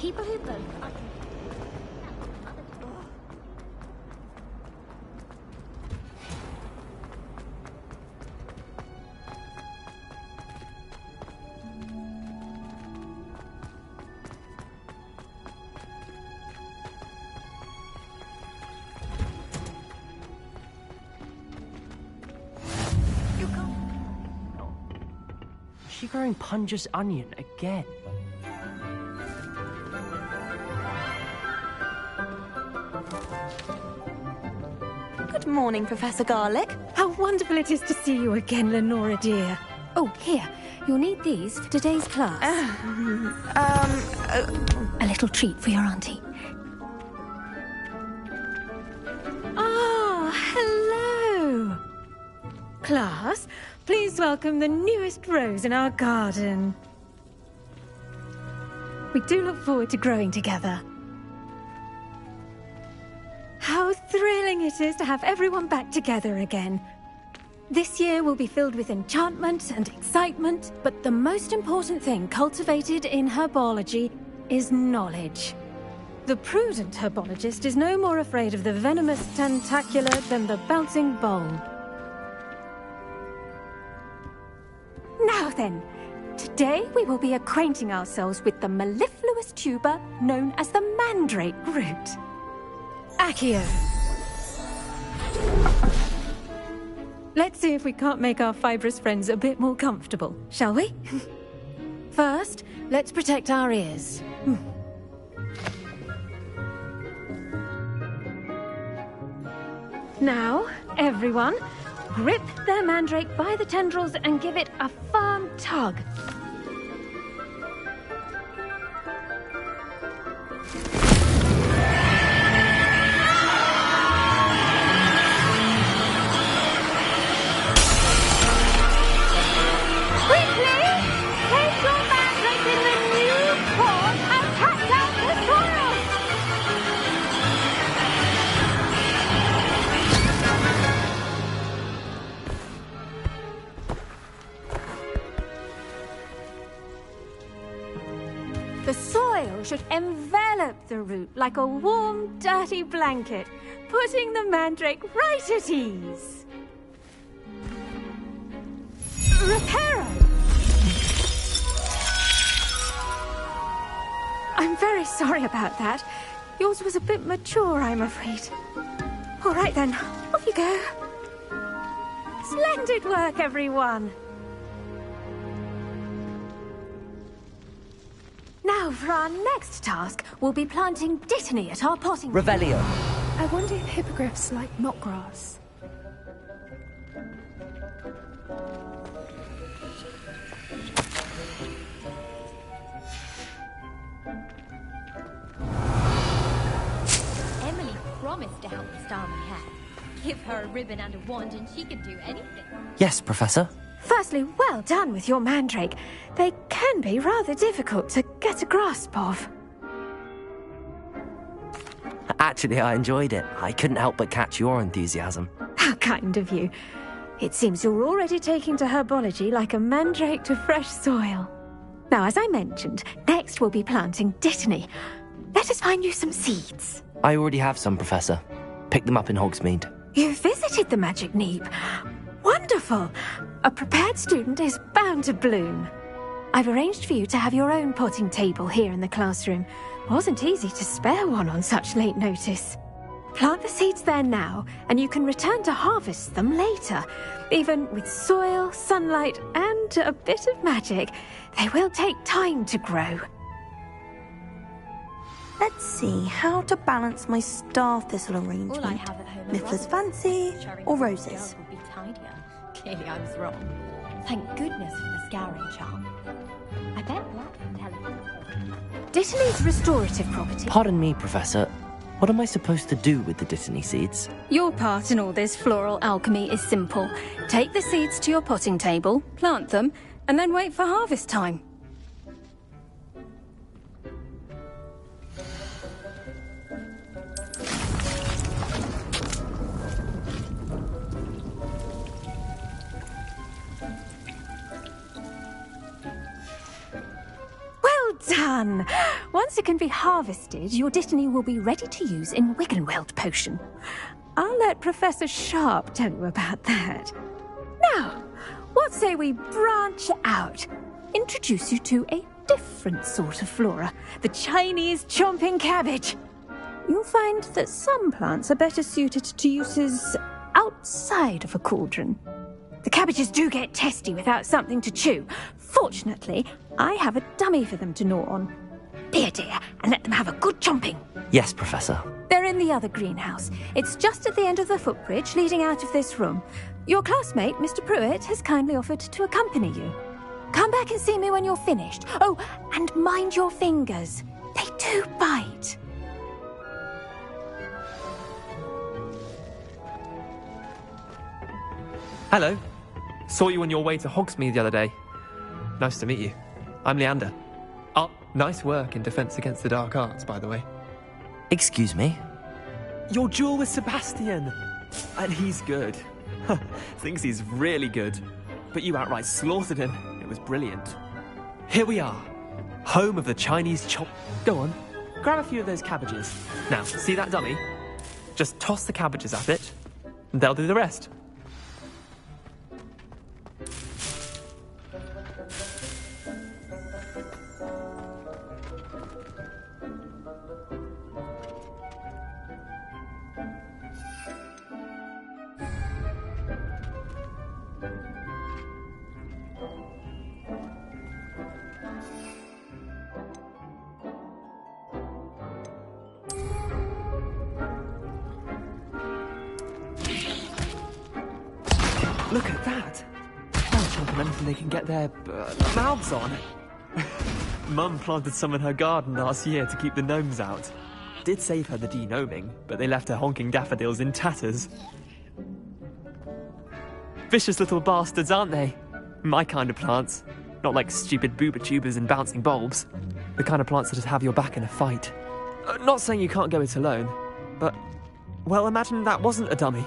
people who vote are... Is she growing Punja's onion again? Good morning, Professor Garlic. How wonderful it is to see you again, Lenora dear. Oh, here. You'll need these for today's class. A little treat for your auntie. Ah, hello. Class, please welcome the newest rose in our garden. We do look forward to growing together. How thrilling it is to have everyone back together again. This year will be filled with enchantment and excitement, but the most important thing cultivated in herbology is knowledge. The prudent herbologist is no more afraid of the venomous tentacular than the bouncing bulb. Now then, today we will be acquainting ourselves with the mellifluous tuber known as the mandrake root. Accio. Let's see if we can't make our fibrous friends a bit more comfortable, shall we? First, let's protect our ears. Now, everyone, grip their mandrake by the tendrils and give it a firm tug. The soil should envelop the root like a warm, dirty blanket, putting the mandrake right at ease. Reparo! I'm very sorry about that. Yours was a bit mature, I'm afraid. All right then, off you go. Splendid work, everyone. Now, for our next task, we'll be planting dittany at our potting... Revelio. I wonder if hippogriffs like knotgrass. Emily promised to help the Starman Cat. Give her a ribbon and a wand and she can do anything. Yes, Professor. Firstly, well done with your mandrake. They can be rather difficult to get a grasp of. Actually, I enjoyed it. I couldn't help but catch your enthusiasm. How kind of you. It seems you're already taking to herbology like a mandrake to fresh soil. Now, as I mentioned, next we'll be planting dittany. Let us find you some seeds. I already have some, Professor. Pick them up in Hogsmeade. You visited the Magic Neep. Wonderful! A prepared student is bound to bloom. I've arranged for you to have your own potting table here in the classroom. Wasn't easy to spare one on such late notice. Plant the seeds there now, and you can return to harvest them later. Even with soil, sunlight, and a bit of magic, they will take time to grow. Let's see how to balance my star thistle arrangement. All I have at home Niffler's fancy or roses? Would be tidier. Clearly I was wrong. Thank goodness for the scouring charm. I bet Black can tell it. Dittany's restorative property. Pardon me, Professor. What am I supposed to do with the dittany seeds? Your part in all this floral alchemy is simple. Take the seeds to your potting table, plant them, and then wait for harvest time. Well done! Once it can be harvested, your Dittany will be ready to use in Wiggenweld potion. I'll let Professor Sharp tell you about that. Now, what say we branch out? Introduce you to a different sort of flora, the Chinese chomping cabbage. You'll find that some plants are better suited to uses outside of a cauldron. The cabbages do get testy without something to chew. Fortunately, I have a dummy for them to gnaw on. Be a dear and let them have a good chomping. Yes, Professor. They're in the other greenhouse. It's just at the end of the footbridge leading out of this room. Your classmate, Mr. Pruitt, has kindly offered to accompany you. Come back and see me when you're finished. Oh, and mind your fingers. They do bite. Hello. Saw you on your way to Hogsmeade the other day. Nice to meet you. I'm Leander. Oh, nice work in Defense Against the Dark Arts, by the way. Excuse me? Your duel with Sebastian! And he's good. Thinks he's really good. But you outright slaughtered him. It was brilliant. Here we are. Home of the Chinese chop. Go on. Grab a few of those cabbages. Now, see that dummy? Just toss the cabbages at it, and they'll do the rest. Look at that! They'll chomp on anything they can get their mouths on. Mum planted some in her garden last year to keep the gnomes out. Did save her the de-gnoming, but they left her honking daffodils in tatters. Vicious little bastards, aren't they? My kind of plants. Not like stupid booba tubers and bouncing bulbs. The kind of plants that just have your back in a fight. Not saying you can't go it alone, but, well, imagine that wasn't a dummy.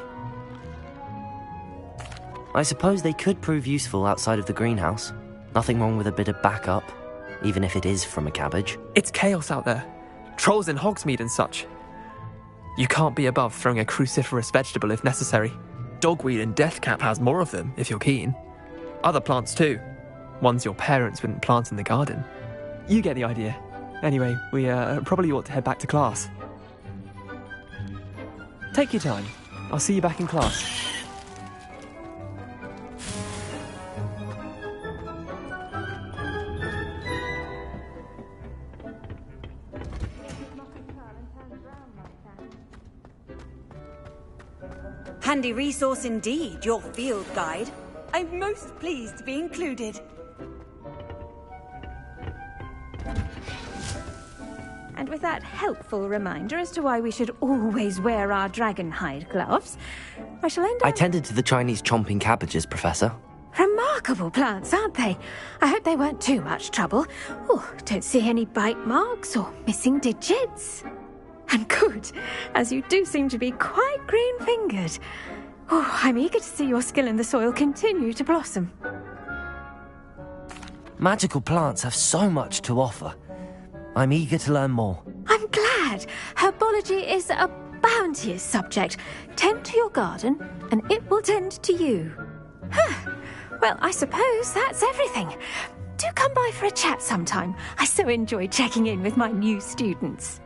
I suppose they could prove useful outside of the greenhouse. Nothing wrong with a bit of backup, even if it is from a cabbage. It's chaos out there. Trolls in Hogsmeade and such. You can't be above throwing a cruciferous vegetable if necessary. Dogweed and deathcap has more of them, if you're keen. Other plants too. Ones your parents wouldn't plant in the garden. You get the idea. Anyway, we probably ought to head back to class. Take your time. I'll see you back in class. Handy resource indeed, your field guide. I'm most pleased to be included. And with that helpful reminder as to why we should always wear our dragon hide gloves, I shall end up... I tended to the Chinese chomping cabbages, Professor. Remarkable plants, aren't they? I hope they weren't too much trouble. Oh, don't see any bite marks or missing digits. And good, as you do seem to be quite green-fingered. Oh, I'm eager to see your skill in the soil continue to blossom. Magical plants have so much to offer. I'm eager to learn more. I'm glad. Herbology is a bounteous subject. Tend to your garden, and it will tend to you. Huh. Well, I suppose that's everything. Do come by for a chat sometime. I so enjoy checking in with my new students.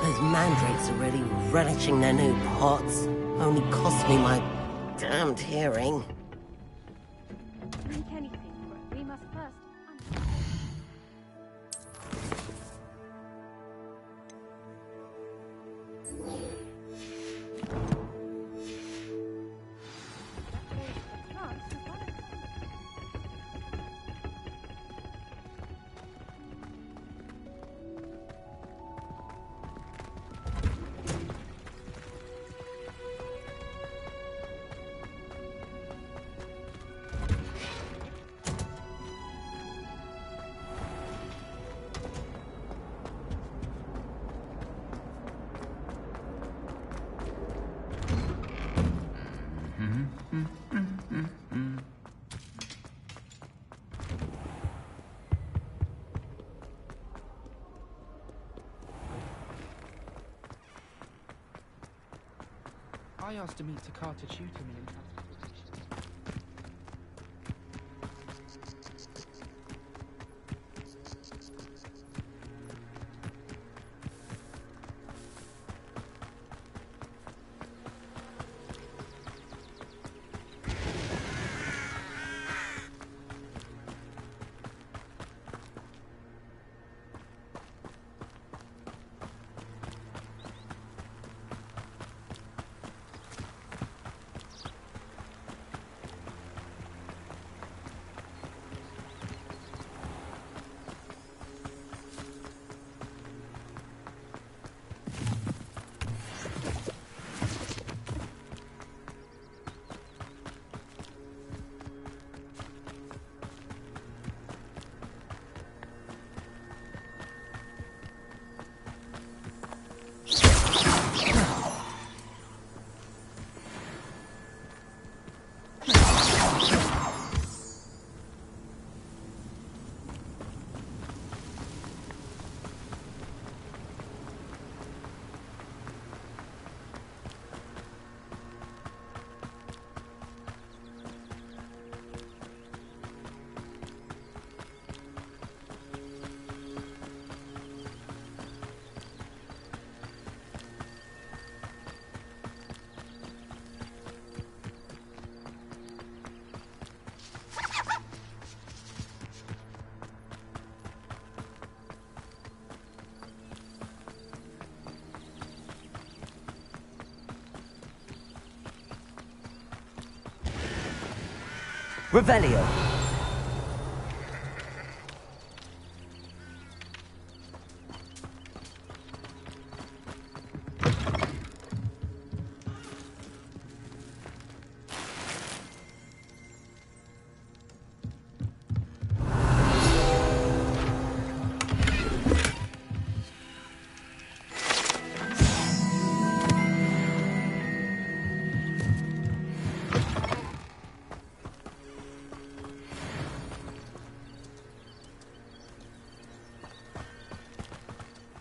Those mandrakes are really relishing their new pots. Only cost me my damned hearing. We must first... I asked to meet Takar to tutor me in transportation. Revelio!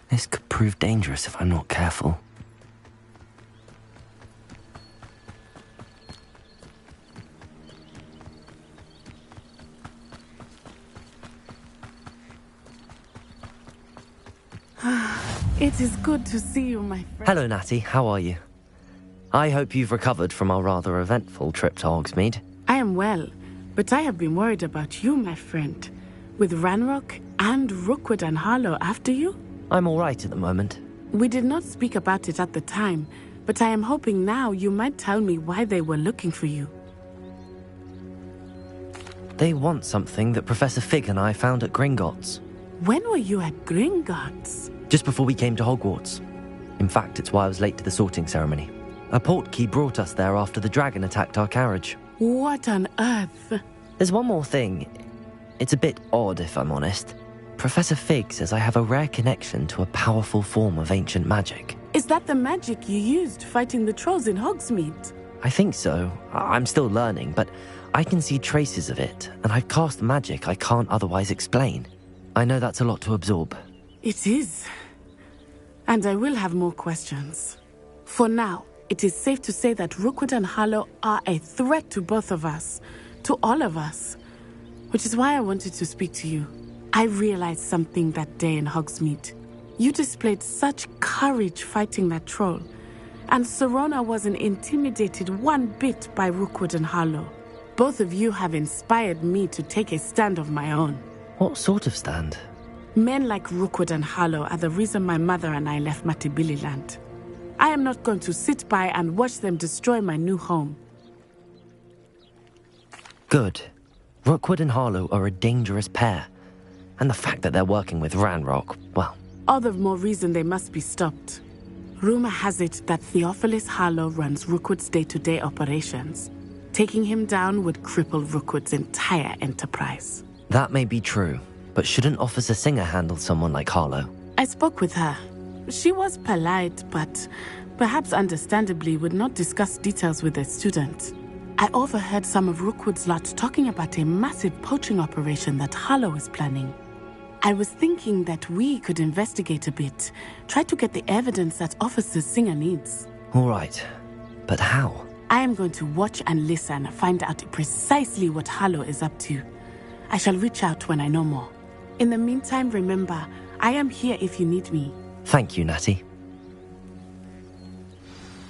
This could prove dangerous if I'm not careful. It is good to see you, my friend. Hello, Natty. How are you? I hope you've recovered from our rather eventful trip to Hogsmeade. I am well, but I have been worried about you, my friend. With Ranrock and Rookwood and Harlow after you? I'm all right at the moment. We did not speak about it at the time, but I am hoping now you might tell me why they were looking for you. They want something that Professor Fig and I found at Gringotts. When were you at Gringotts? Just before we came to Hogwarts. In fact, it's why I was late to the sorting ceremony. A portkey brought us there after the dragon attacked our carriage. What on earth? There's one more thing. It's a bit odd, if I'm honest. Professor Fig says I have a rare connection to a powerful form of ancient magic. Is that the magic you used fighting the trolls in Hogsmeade? I think so. I'm still learning, but I can see traces of it, and I've cast magic I can't otherwise explain. I know that's a lot to absorb. It is. And I will have more questions. For now, it is safe to say that Rookwood and Harlow are a threat to both of us, to all of us. Which is why I wanted to speak to you. I realized something that day in Hogsmeade. You displayed such courage fighting that troll, and Serona wasn't intimidated one bit by Rookwood and Harlow. Both of you have inspired me to take a stand of my own. What sort of stand? Men like Rookwood and Harlow are the reason my mother and I left Matibili-land. I am not going to sit by and watch them destroy my new home. Good. Rookwood and Harlow are a dangerous pair. And the fact that they're working with Ranrock, well... All the more reason they must be stopped. Rumor has it that Theophilus Harlow runs Rookwood's day-to-day operations. Taking him down would cripple Rookwood's entire enterprise. That may be true, but shouldn't Officer Singer handle someone like Harlow? I spoke with her. She was polite, but perhaps understandably would not discuss details with a student. I overheard some of Rookwood's lot talking about a massive poaching operation that Harlow is planning. I was thinking that we could investigate a bit, try to get the evidence that Officer Singer needs. All right. But how? I am going to watch and listen, find out precisely what Harlow is up to. I shall reach out when I know more. In the meantime, remember, I am here if you need me. Thank you, Natty.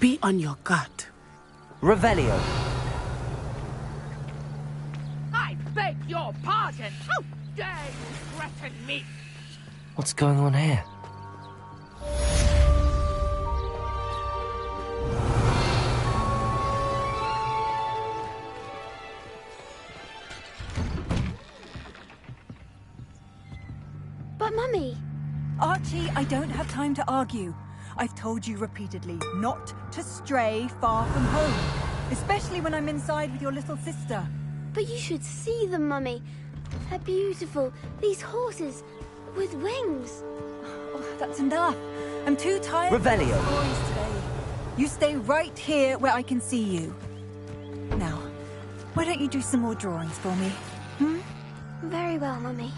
Be on your guard. Revelio. I beg your pardon. How dare you threaten me? What's going on here? But, Mummy... Archie, I don't have time to argue. I've told you repeatedly not to stray far from home, especially when I'm inside with your little sister. But you should see them, Mummy. They're beautiful. These horses with wings. Oh, that's enough. I'm too tired Revelio. of stories today. You stay right here where I can see you. Now, why don't you do some more drawings for me? Hmm? Very well, Mummy.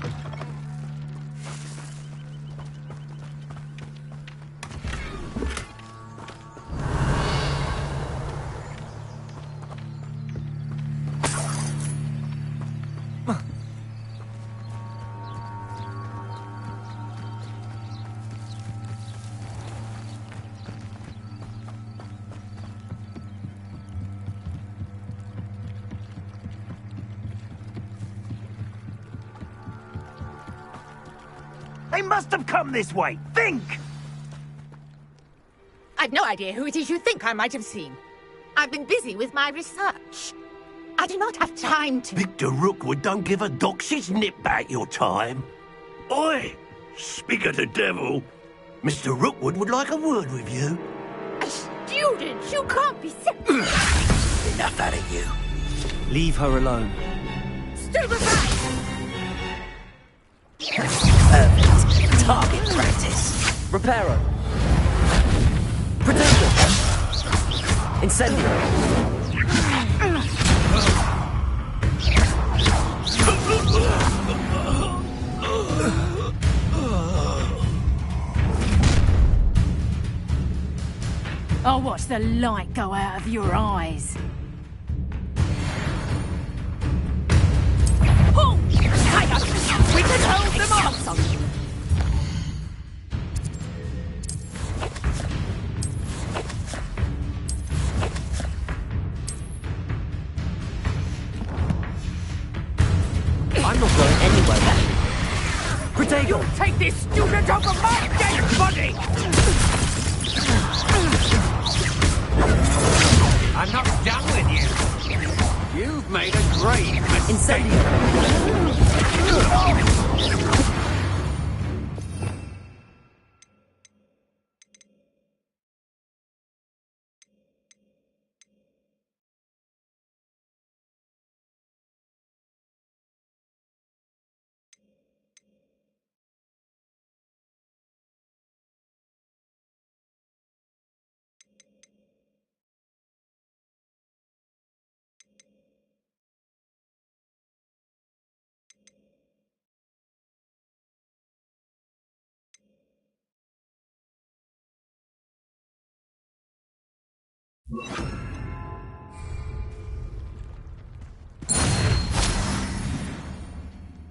They must have come this way. Think! I've no idea who it is you think I might have seen. I've been busy with my research. I do not have time to... Victor Rookwood don't give a doxy's nip back your time. Oi! Speak of the devil. Mr. Rookwood would like a word with you. A student? You can't be serious. Enough out of you. Leave her alone. Stupefy! Target practice. Reparo. Protector. Incendio. I'll watch the light go out of your eyes. Oh! Tie us! We can hold them off! I'm not going anywhere then. Protego! You take this student over my dead body! I'm not done with you. You've made a grave mistake.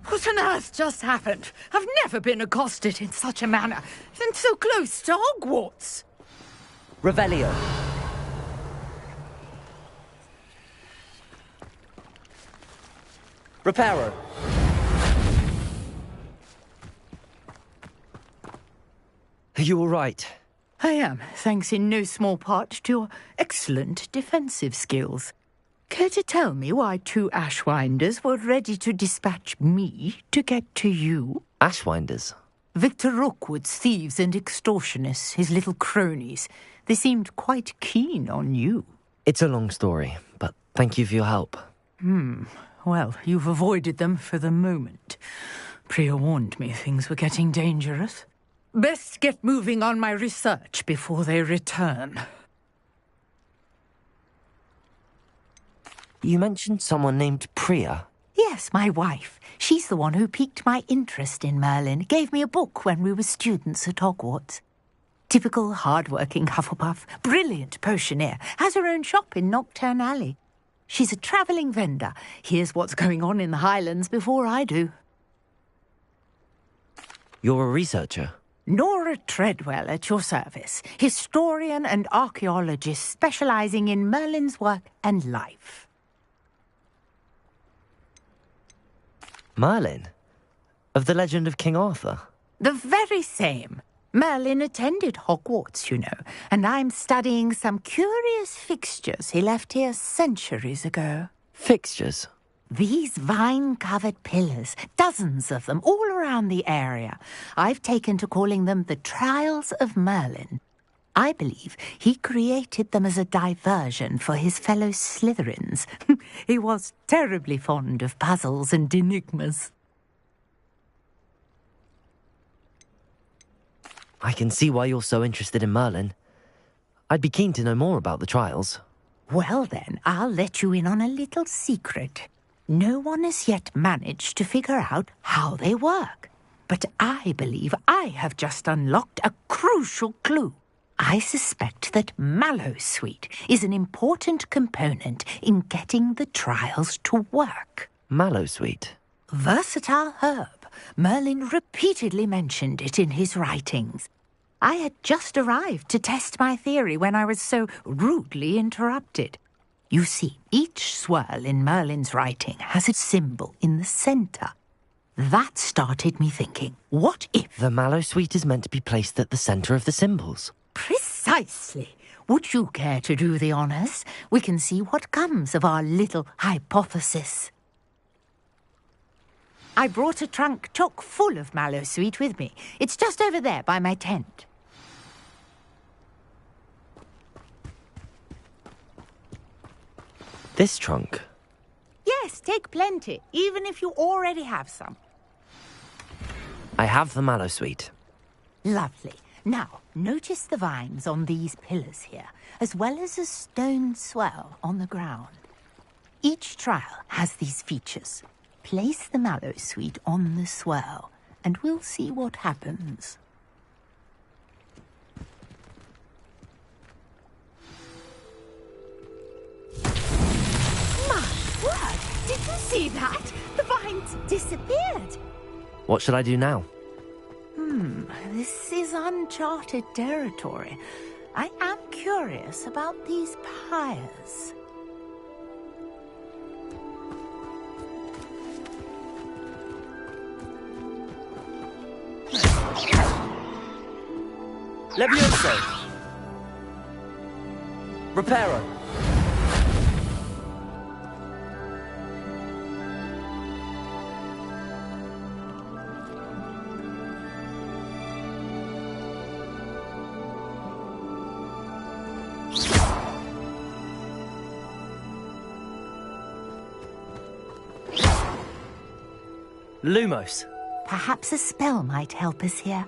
What on earth just happened? I've never been accosted in such a manner, and so close to Hogwarts. Revelio. Reparo. Are you all right? I am, thanks in no small part to your excellent defensive skills. Care to tell me why two Ashwinders were ready to dispatch me to get to you? Ashwinders? Victor Rookwood's thieves and extortionists, his little cronies. They seemed quite keen on you. It's a long story, but thank you for your help. Well, you've avoided them for the moment. Priya warned me things were getting dangerous. Best get moving on my research before they return. You mentioned someone named Priya. Yes, my wife. She's the one who piqued my interest in Merlin. Gave me a book when we were students at Hogwarts. Typical hard-working Hufflepuff, brilliant potioneer, has her own shop in Nocturne Alley. She's a travelling vendor. Here's what's going on in the Highlands before I do. You're a researcher? Nora Treadwell at your service, historian and archaeologist specialising in Merlin's work and life. Merlin? Of the legend of King Arthur? The very same. Merlin attended Hogwarts, you know, and I'm studying some curious fixtures he left here centuries ago. Fixtures? These vine-covered pillars, dozens of them, all around the area. I've taken to calling them the Trials of Merlin. I believe he created them as a diversion for his fellow Slytherins. He was terribly fond of puzzles and enigmas. I can see why you're so interested in Merlin. I'd be keen to know more about the trials. Well then, I'll let you in on a little secret. No one has yet managed to figure out how they work. But I believe I have just unlocked a crucial clue. I suspect that Mallowsweet is an important component in getting the trials to work. Mallowsweet? Versatile herb. Merlin repeatedly mentioned it in his writings. I had just arrived to test my theory when I was so rudely interrupted. You see, each swirl in Merlin's writing has a symbol in the centre. That started me thinking, what if... The Mallowsweet is meant to be placed at the centre of the symbols. Precisely. Would you care to do the honours? We can see what comes of our little hypothesis. I brought a trunk chock full of Mallowsweet with me. It's just over there by my tent. This trunk? Yes, take plenty, even if you already have some. I have the Mallowsweet. Lovely. Now, notice the vines on these pillars here, as well as a stone swell on the ground. Each trial has these features. Place the Mallowsweet on the swirl, and we'll see what happens. My word! Did you see that? The vines disappeared. What should I do now? This is uncharted territory. I am curious about these pyres. Levioso! Reparo! Lumos. Perhaps a spell might help us here.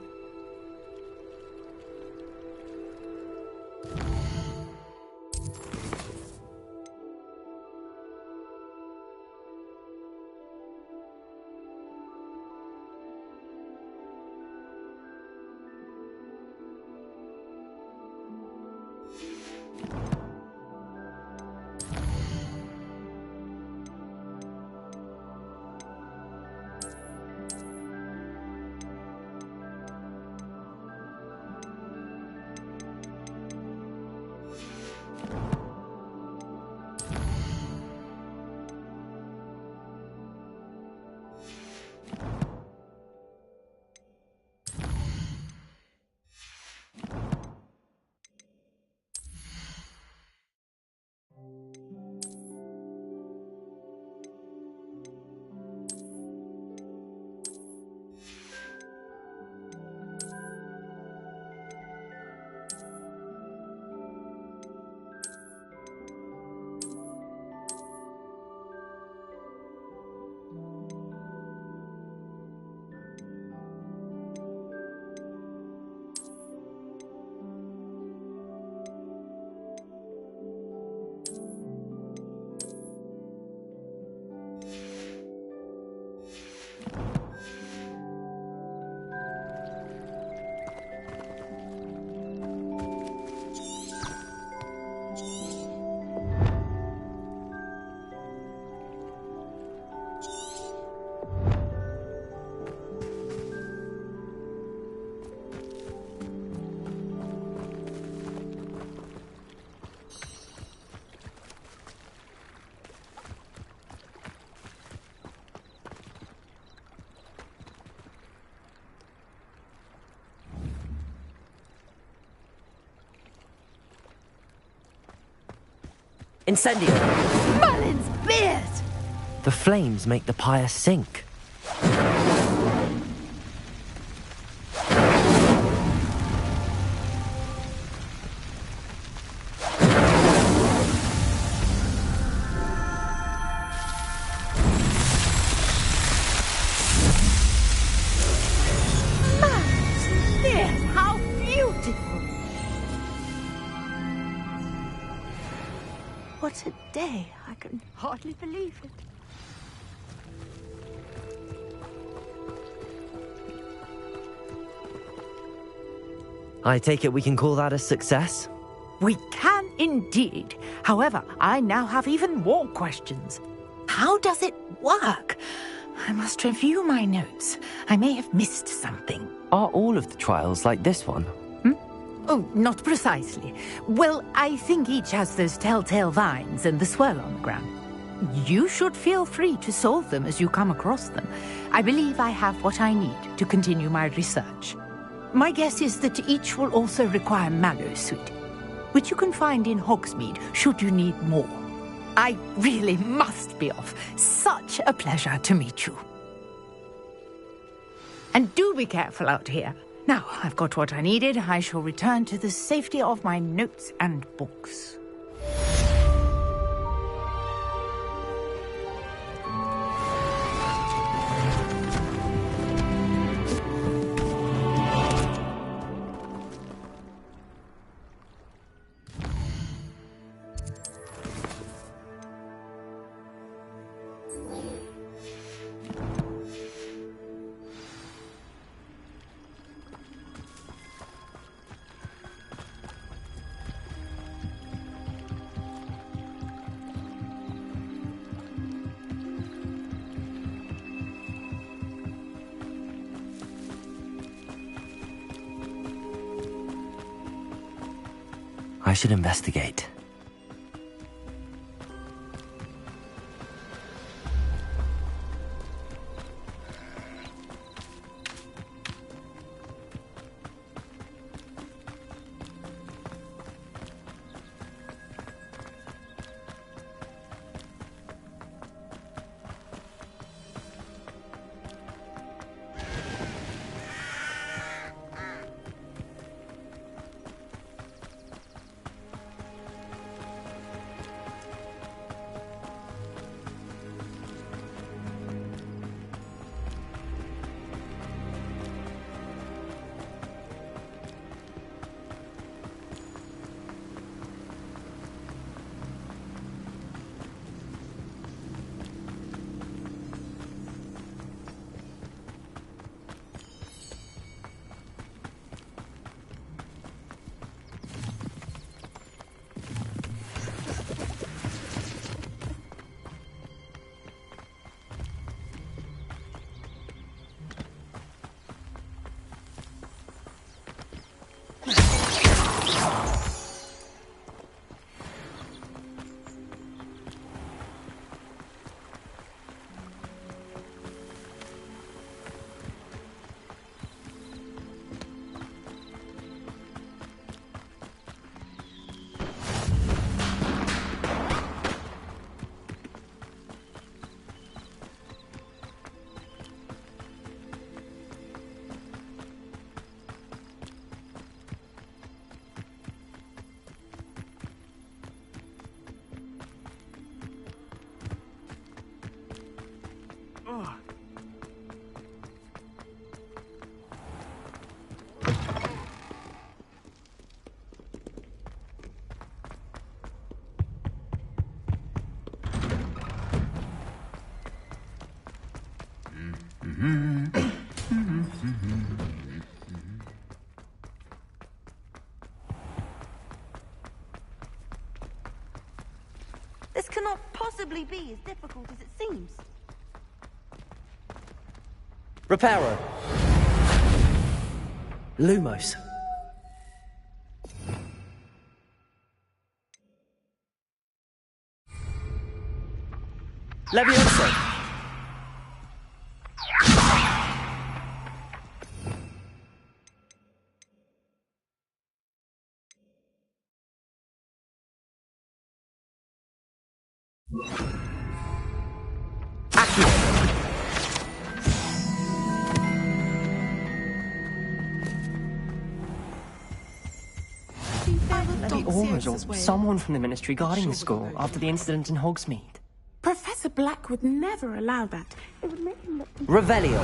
Incendio! Merlin's beard! The flames make the pyre sink. Merlin's beard! How beautiful! What a day! I can hardly believe it. I take it we can call that a success? We can indeed. However, I now have even more questions. How does it work? I must review my notes. I may have missed something. Are all of the trials like this one? Oh, not precisely. Well, I think each has those telltale vines and the swirl on the ground. You should feel free to solve them as you come across them. I believe I have what I need to continue my research. My guess is that each will also require mallow sweet, which you can find in Hogsmeade should you need more. I really must be off. Such a pleasure to meet you. And do be careful out here. Now, I've got what I needed. I shall return to the safety of my notes and books. I should investigate. This cannot possibly be as difficult as it seems. Reparo. Lumos. Levioso. The Aurors or someone from the Ministry guarding the school after the incident in Hogsmeade. Professor Black would never allow that. It would make him look... Revelio.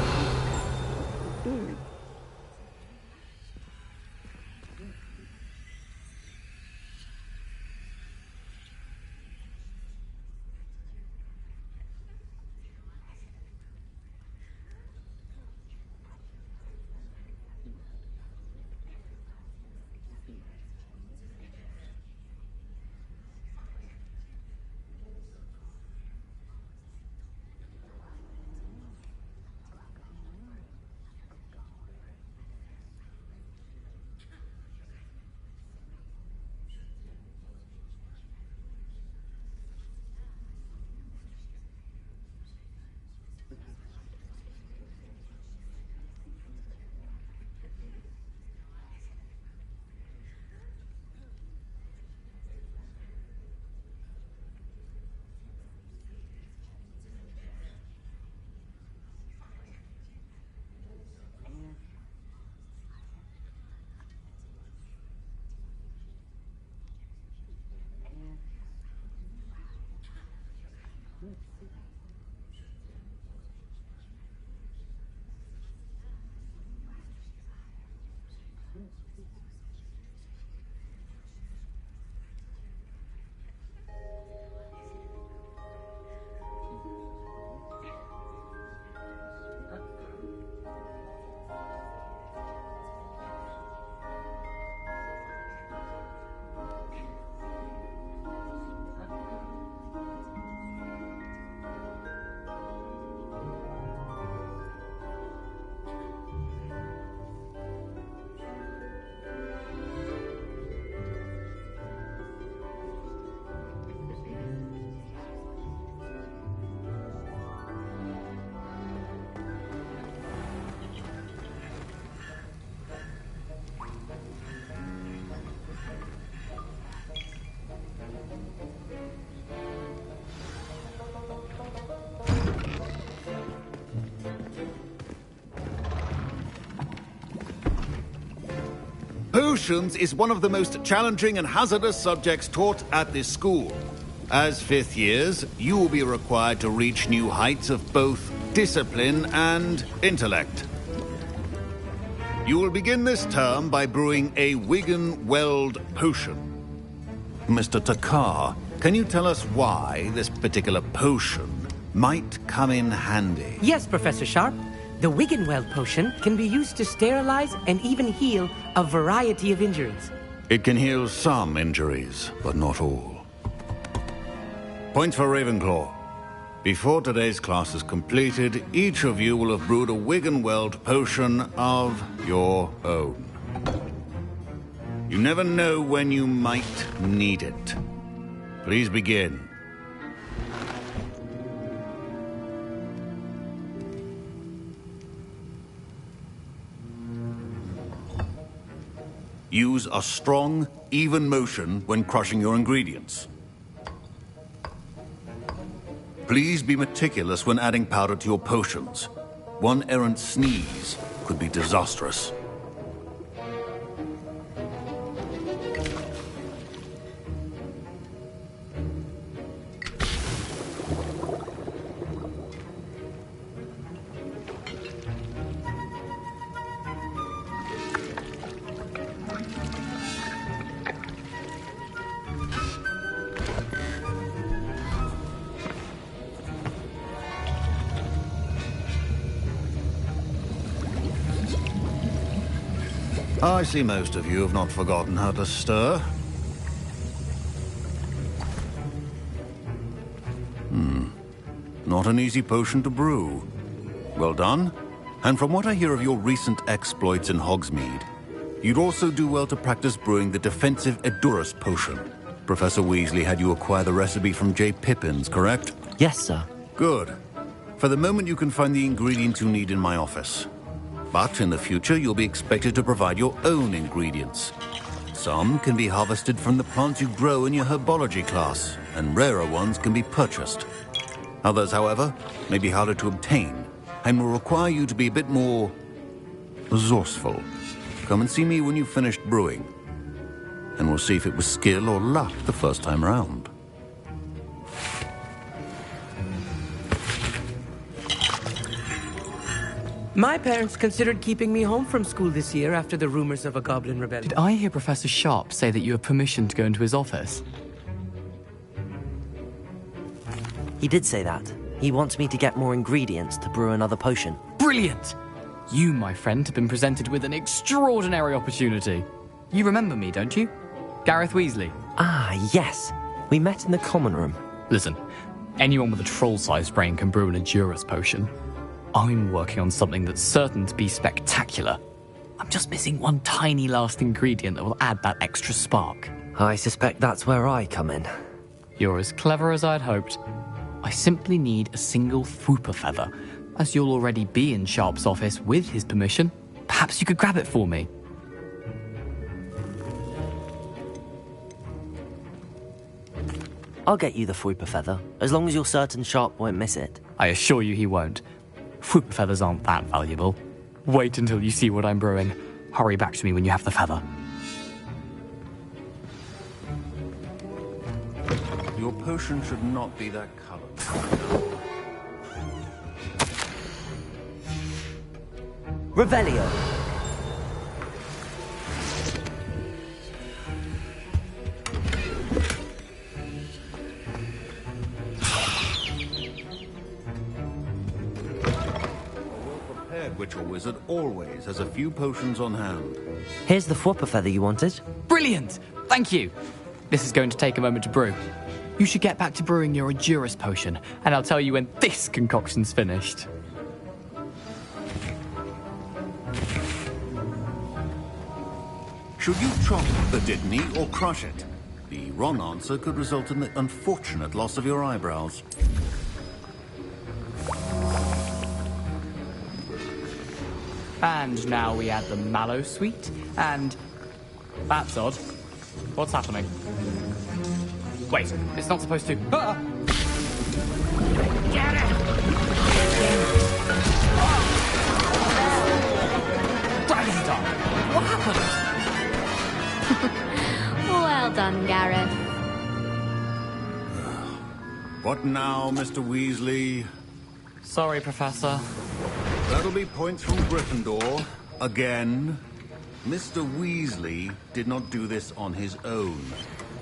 Potions is one of the most challenging and hazardous subjects taught at this school. As fifth years, you will be required to reach new heights of both discipline and intellect. You will begin this term by brewing a Wigan-Weld potion. Mr. Takar, can you tell us why this particular potion might come in handy? Yes, Professor Sharp. The Wigan-Weld potion can be used to sterilize and even heal a variety of injuries. It can heal some injuries, but not all. Point for Ravenclaw. Before today's class is completed, each of you will have brewed a Wigan-Weld potion of your own. You never know when you might need it. Please begin. Use a strong, even motion when crushing your ingredients. Please be meticulous when adding powder to your potions. One errant sneeze could be disastrous. I see most of you have not forgotten how to stir. Not an easy potion to brew. Well done. And from what I hear of your recent exploits in Hogsmeade, you'd also do well to practice brewing the defensive Edurus potion. Professor Weasley had you acquire the recipe from J. Pippins, correct? Yes, sir. Good. For the moment, you can find the ingredients you need in my office. But in the future, you'll be expected to provide your own ingredients. Some can be harvested from the plants you grow in your herbology class, and rarer ones can be purchased. Others, however, may be harder to obtain, and will require you to be a bit more resourceful. Come and see me when you've finished brewing, and we'll see if it was skill or luck the first time round. My parents considered keeping me home from school this year after the rumors of a goblin rebellion. Did I hear Professor Sharp say that you have permission to go into his office? He did say that. He wants me to get more ingredients to brew another potion. Brilliant! You, my friend, have been presented with an extraordinary opportunity. You remember me, don't you? Gareth Weasley. Ah, yes. We met in the common room. Listen, anyone with a troll-sized brain can brew an Edurus potion. I'm working on something that's certain to be spectacular. I'm just missing one tiny last ingredient that will add that extra spark. I suspect that's where I come in. You're as clever as I'd hoped. I simply need a single Fwooper feather. As you'll already be in Sharp's office with his permission, perhaps you could grab it for me. I'll get you the Fwooper feather, as long as you're certain Sharp won't miss it. I assure you he won't. Fwooper feathers aren't that valuable. Wait until you see what I'm brewing. Hurry back to me when you have the feather. Your potion should not be that colored. Revelio. Witch or wizard always has a few potions on hand. Here's the Fwooper feather you wanted. Brilliant! Thank you! This is going to take a moment to brew. You should get back to brewing your Edurus potion, and I'll tell you when this concoction's finished. Should you chop the Dittany or crush it? The wrong answer could result in the unfortunate loss of your eyebrows. And now we add the mallow sweet, and... That's odd. What's happening? Wait, it's not supposed to... Ah! Get it! Dragon Dog! What happened? Well done, Gareth. What now, Mr. Weasley? Sorry, Professor. That'll be points from Gryffindor. Again. Mr. Weasley did not do this on his own.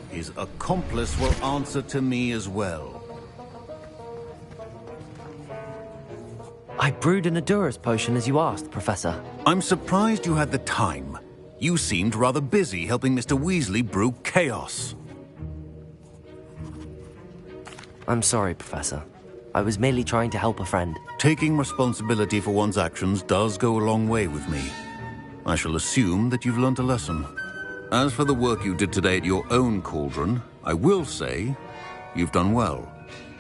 His accomplice will answer to me as well. I brewed an Edurus potion as you asked, Professor. I'm surprised you had the time. You seemed rather busy helping Mr. Weasley brew chaos. I'm sorry, Professor. I was merely trying to help a friend. Taking responsibility for one's actions does go a long way with me. I shall assume that you've learnt a lesson. As for the work you did today at your own cauldron, I will say you've done well.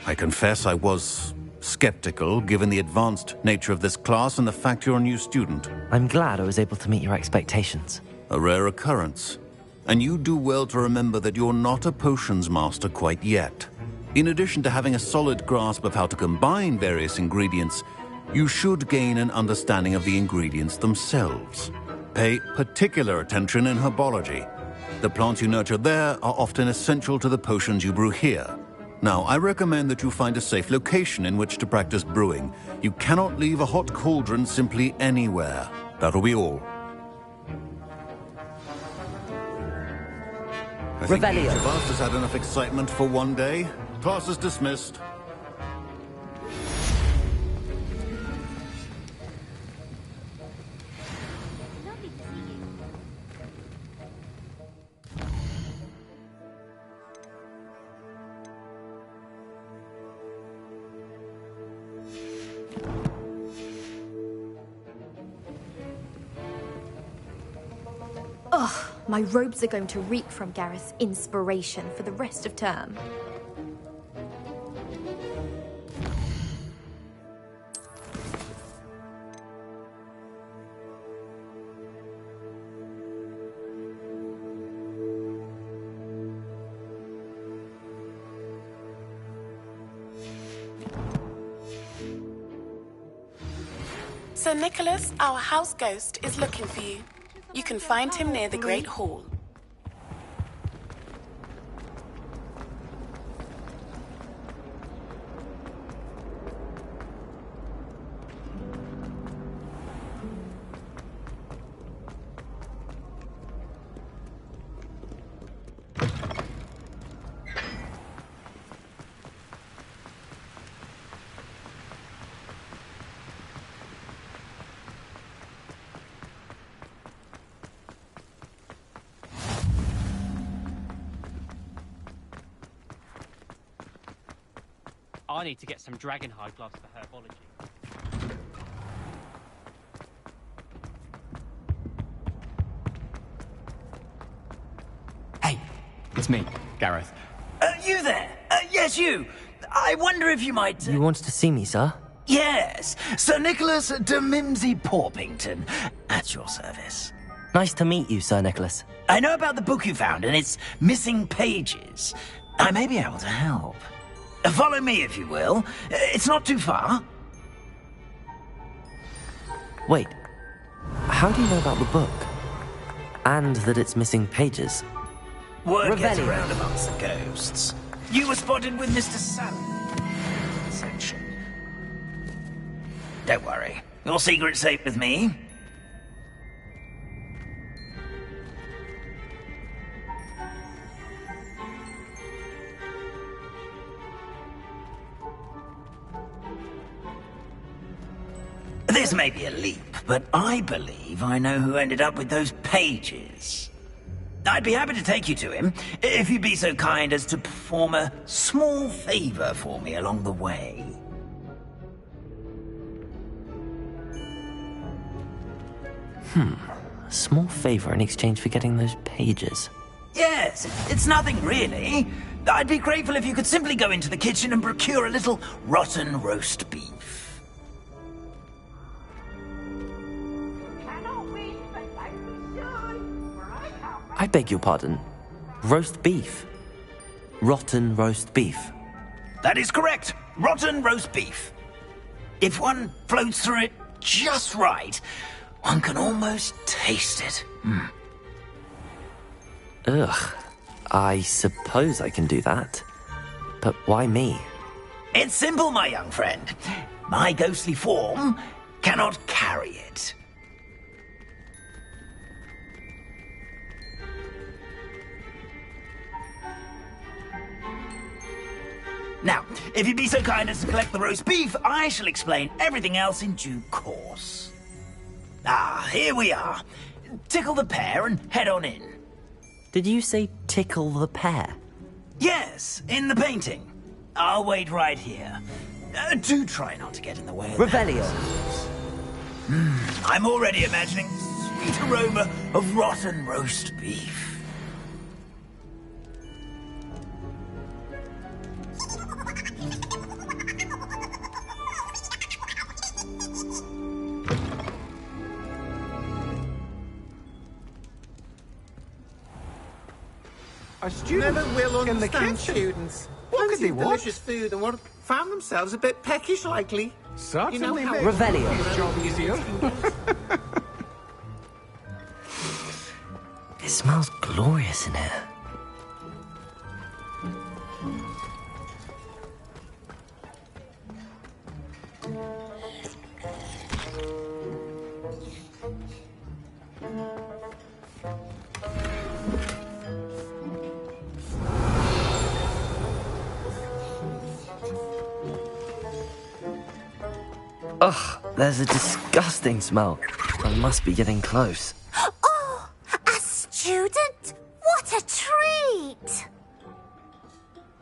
I confess I was skeptical, given the advanced nature of this class and the fact you're a new student. I'm glad I was able to meet your expectations. A rare occurrence. And you do well to remember that you're not a potions master quite yet. In addition to having a solid grasp of how to combine various ingredients, you should gain an understanding of the ingredients themselves. Pay particular attention in herbology. The plants you nurture there are often essential to the potions you brew here. Now, I recommend that you find a safe location in which to practice brewing. You cannot leave a hot cauldron simply anywhere. That'll be all. I think each of us has had enough excitement for one day. Class is dismissed. Ugh, my robes are going to reek from Gareth's inspiration for the rest of term. Sir Nicholas, our house ghost, is looking for you. You can find him near the Great Hall. I need to get some dragonhide gloves for herbology. Hey, it's me, Gareth. You there? Yes, you. I wonder if you might... You wanted to see me, sir? Yes, Sir Nicholas de Mimsy Porpington, at your service. Nice to meet you, Sir Nicholas. I know about the book you found and its missing pages. I may be able to help. Follow me, if you will. It's not too far. Wait, how do you know about the book? And that it's missing pages? Word gets around amongst the ghosts. You were spotted with Mr. Sally. Section. Don't worry. Your secret's safe with me. This may be a leap, but I believe I know who ended up with those pages. I'd be happy to take you to him, if you'd be so kind as to perform a small favor for me along the way. A small favor in exchange for getting those pages. Yes, it's nothing really. I'd be grateful if you could simply go into the kitchen and procure a little rotten roast beef. I beg your pardon. Roast beef. Rotten roast beef. That is correct. Rotten roast beef. If one floats through it just right, one can almost taste it. Ugh. I suppose I can do that. But why me? It's simple, my young friend. My ghostly form cannot carry it. Now, if you'd be so kind as to collect the roast beef, I shall explain everything else in due course. Ah, here we are. Tickle the pear and head on in. Did you say tickle the pear? Yes, in the painting. I'll wait right here. Do try not to get in the way of Revelio. I'm already imagining the sweet aroma of rotten roast beef. Our students never will in the understand kitchen. students. What could Plenty they of want? delicious food and what found themselves a bit peckish likely. Certainly how- makes Revelio. his job easier. It smells glorious in here. Ugh, there's a disgusting smell. I must be getting close. Oh, a student? What a treat!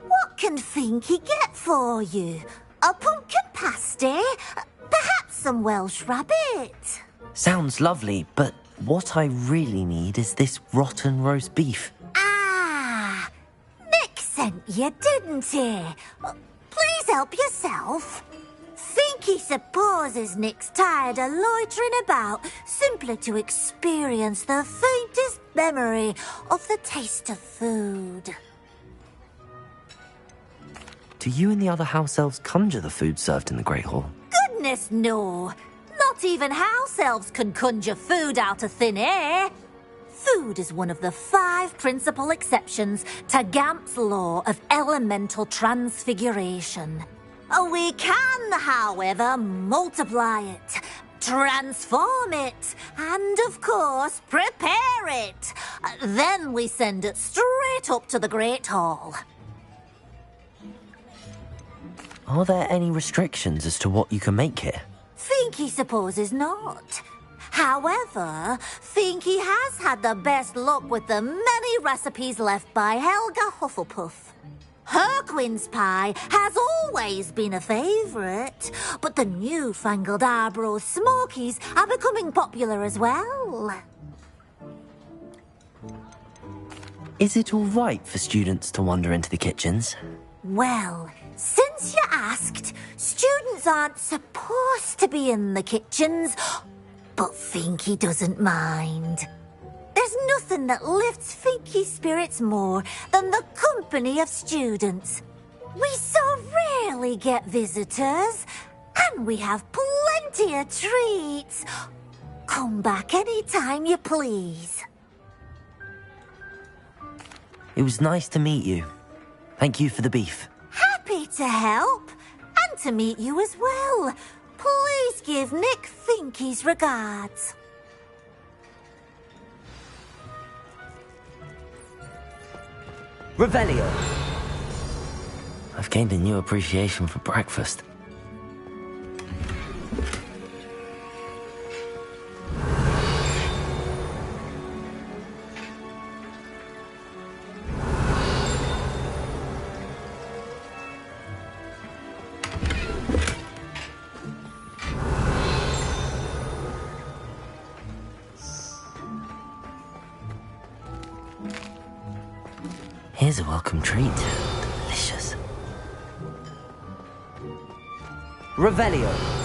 What can Finky get for you? A pumpkin pasty? Perhaps some Welsh rabbit? Sounds lovely, but what I really need is this rotten roast beef. Ah, Nick sent you, didn't he? Please help yourself. Finky supposes Nick's tired of loitering about simply to experience the faintest memory of the taste of food. Do you and the other house elves conjure the food served in the Great Hall? Goodness, no. Not Not even house elves can conjure food out of thin air. Food is one of the 5 principal exceptions to Gamp's law of elemental transfiguration. We can, however, multiply it, transform it, and of course, prepare it. Then we send it straight up to the Great Hall. Are there any restrictions as to what you can make here? Finky supposes not. However, Finky has had the best luck with the many recipes left by Helga Hufflepuff. Her quince pie has always been a favourite, but the newfangled Arbroath Smokies are becoming popular as well. Is it all right for students to wander into the kitchens? Well, since you asked, students aren't supposed to be in the kitchens, but Finky doesn't mind. There's nothing that lifts Finky's spirits more than the company of students. We so rarely get visitors, and we have plenty of treats. Come back any time you please. It was nice to meet you. Thank you for the beef. Happy to help, and to meet you as well. Please give Nick Finky's regards. Revelio! I've gained a new appreciation for breakfast. Here's a welcome treat. Delicious. Revelio.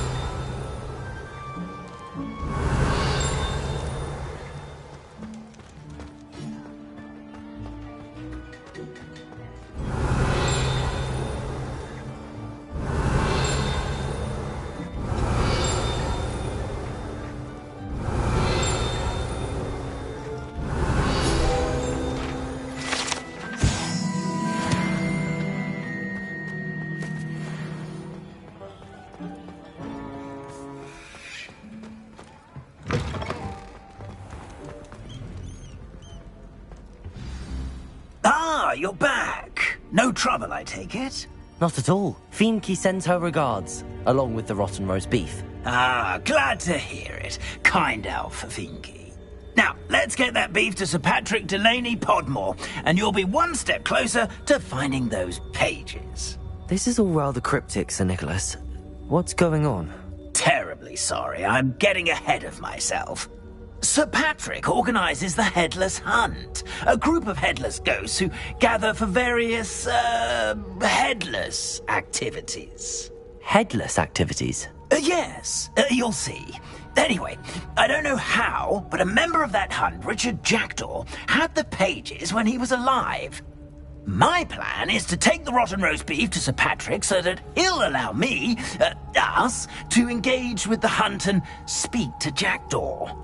You're back. No trouble, I take it? Not at all. Finky sends her regards, along with the rotten roast beef. Ah, glad to hear it. Kind elf for Finky. Now, let's get that beef to Sir Patrick Delaney Podmore, and you'll be one step closer to finding those pages. This is all rather cryptic, Sir Nicholas. What's going on? Terribly sorry. I'm getting ahead of myself. Sir Patrick organises the Headless Hunt, a group of headless ghosts who gather for various, headless activities. Headless activities? Yes, you'll see. Anyway, I don't know how, but a member of that hunt, Richard Jackdaw, had the pages when he was alive. My plan is to take the rotten roast beef to Sir Patrick so that he'll allow me, us, to engage with the hunt and speak to Jackdaw.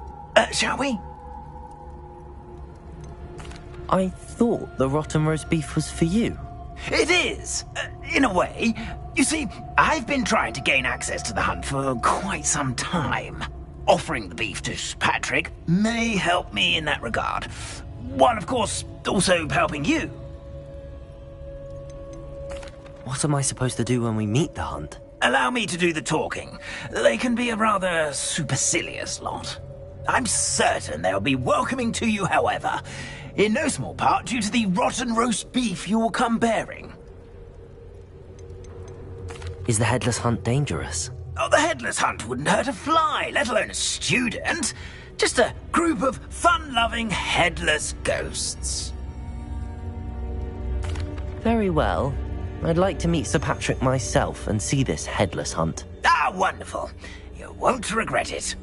Shall we? I thought the rotten roast beef was for you. It is, in a way. You see, I've been trying to gain access to the hunt for quite some time. Offering the beef to Patrick may help me in that regard. One, of course, also helping you. What am I supposed to do when we meet the hunt? Allow me to do the talking. They can be a rather supercilious lot. I'm certain they'll be welcoming to you, however, in no small part due to the rotten roast beef you will come bearing. Is the Headless Hunt dangerous? Oh, the Headless Hunt wouldn't hurt a fly, let alone a student. Just a group of fun-loving headless ghosts. Very well. I'd like to meet Sir Patrick myself and see this Headless Hunt. Ah, wonderful. You won't regret it.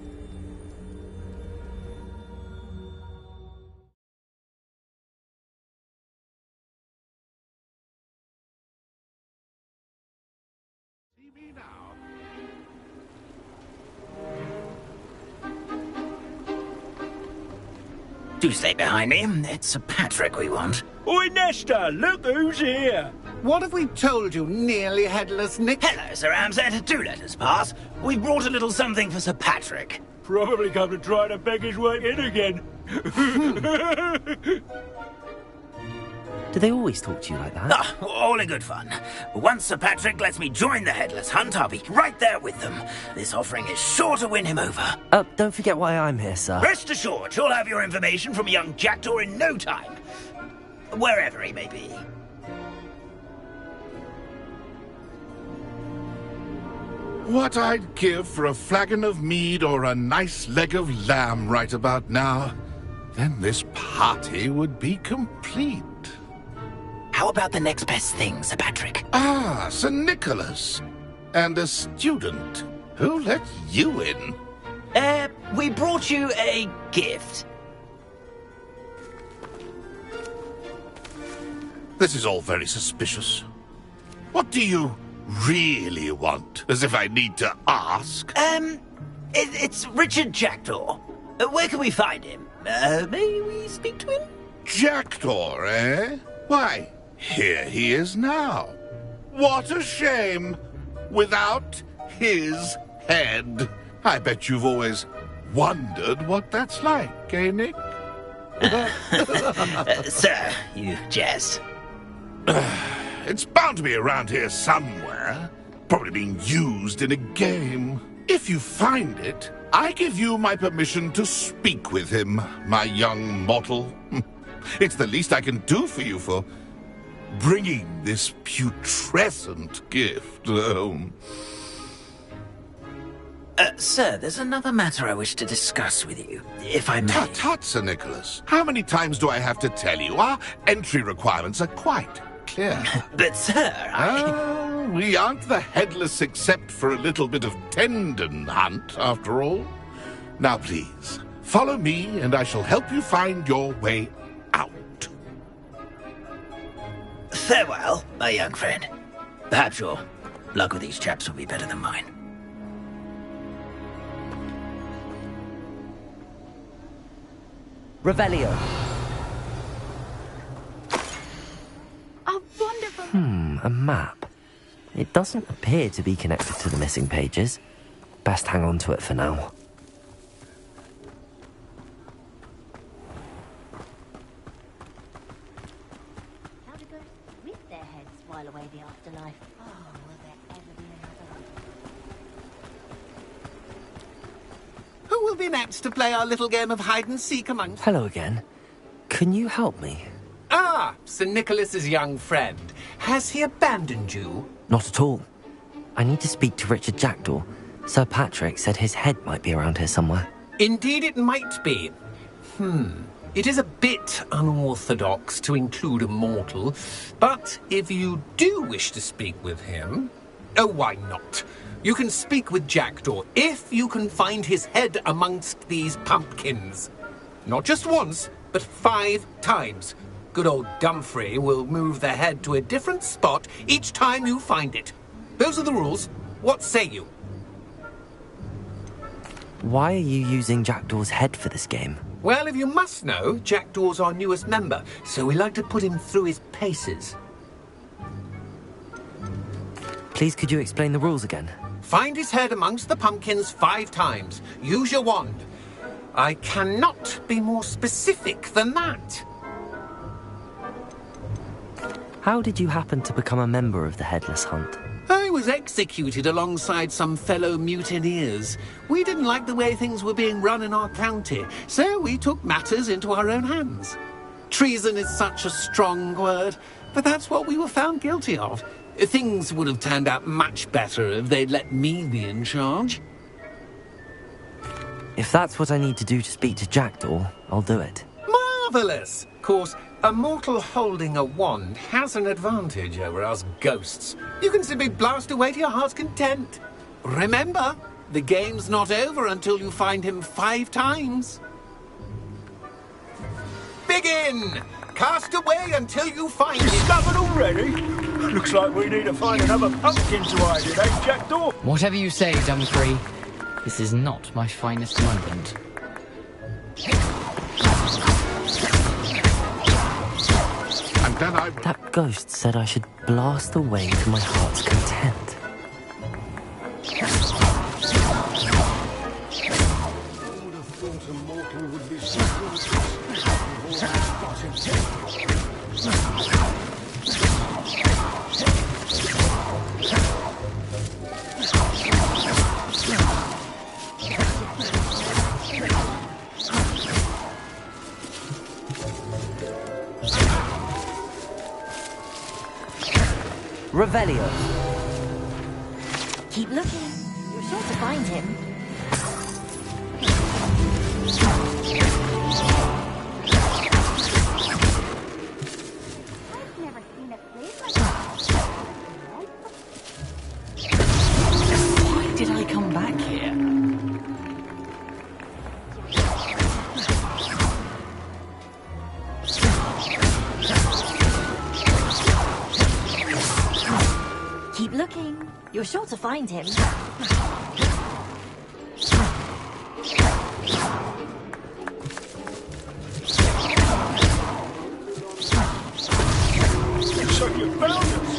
Do stay behind me. It's Sir Patrick we want. Oi, Nesta, look who's here. What have we told you, nearly headless Nick? Hello, Sir Ramsay. Do let us pass. We've brought a little something for Sir Patrick. Probably come to try to beg his way in again. Do they always talk to you like that? Ah, all in good fun. Once Sir Patrick lets me join the Headless Hunt, I'll be right there with them. This offering is sure to win him over. Don't forget why I'm here, sir. Rest assured, you'll have your information from young Jackdaw in no time. Wherever he may be. What I'd give for a flagon of mead or a nice leg of lamb right about now. Then this party would be complete. How about the next best thing, Sir Patrick? Ah, Sir Nicholas. And a student. Who let you in? We brought you a gift. This is all very suspicious. What do you really want? As if I need to ask. It's Richard Jackdaw. Where can we find him? May we speak to him? Jackdaw, eh? Why, here he is now. What a shame. Without his head. I bet you've always wondered what that's like, eh, Nick? Sir, you jest. It's bound to be around here somewhere. Probably being used in a game. If you find it, I give you my permission to speak with him, my young mortal. It's the least I can do for you for bringing this putrescent gift home. Sir, there's another matter I wish to discuss with you, if I may. Tut, Sir Nicholas. How many times do I have to tell you? Our entry requirements are quite clear. But, sir, we aren't the Headless except for a little bit of tendon hunt, after all. Now, please, follow me, and I shall help you find your way out. Farewell, my young friend. Perhaps your luck with these chaps will be better than mine. Revelio. Oh, wonderful. A map. It doesn't appear to be connected to the missing pages. Best hang on to it for now. How to ghosts with their heads while away the afterlife. Oh, will there ever be another? Who will be next to play our little game of hide-and-seek amongst... Hello again. Can you help me? Ah, Sir Nicholas's young friend. Has he abandoned you? Not at all. I need to speak to Richard Jackdaw. Sir Patrick said his head might be around here somewhere. Indeed it might be. It is a bit unorthodox to include a mortal, but if you do wish to speak with him... Oh, why not? You can speak with Jackdaw if you can find his head amongst these pumpkins. Not just once, but 5 times. Good old Dumfrey will move the head to a different spot each time you find it. Those are the rules. What say you? Why are you using Jackdaw's head for this game? Well, if you must know, Jackdaw's our newest member, so we like to put him through his paces. Please, could you explain the rules again? Find his head amongst the pumpkins 5 times. Use your wand. I cannot be more specific than that. How did you happen to become a member of the Headless Hunt? I was executed alongside some fellow mutineers. We didn't like the way things were being run in our county, so we took matters into our own hands. Treason is such a strong word, but that's what we were found guilty of. Things would have turned out much better if they'd let me be in charge. If that's what I need to do to speak to Jackdaw, I'll do it. Marvellous! Of course, a mortal holding a wand has an advantage over us ghosts. You can simply blast away to your heart's content. Remember, the game's not over until you find him 5 times. Begin! Cast away until you find him. Discovered already? Looks like we need to find another pumpkin to hide in, eh, Jackdaw? Whatever you say, Dumfrey. This is not my finest moment. then I... That ghost said I should blast away to my heart's content. Revelio. Keep looking. You're sure to find him. I've never seen a place like that. Why did I come back here? Keep looking. You're sure to find him. So you found us.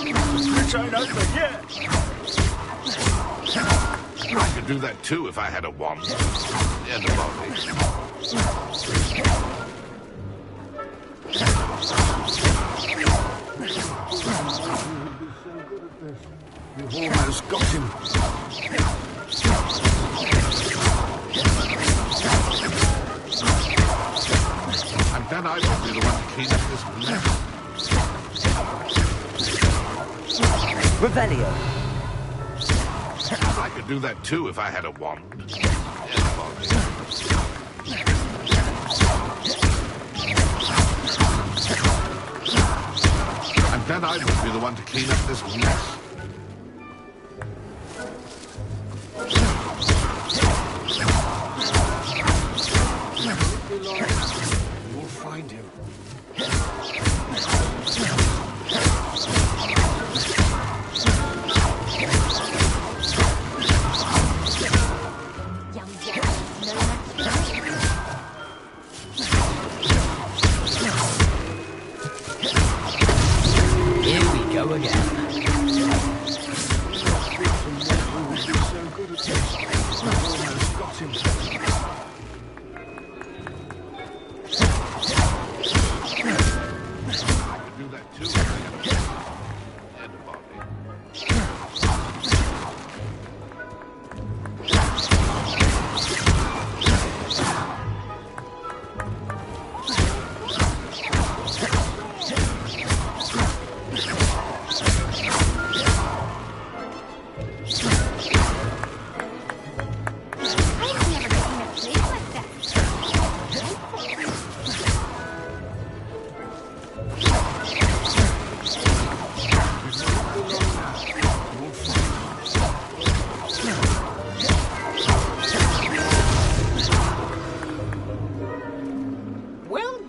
This ain't over yet. I could do that too if I had a wand. And a You've almost got him. And then I will be the one to clean up this mess. Revelio. I could do that too if I had a wand. And then I would be the one to clean up this mess. We'll find him. Here we go again.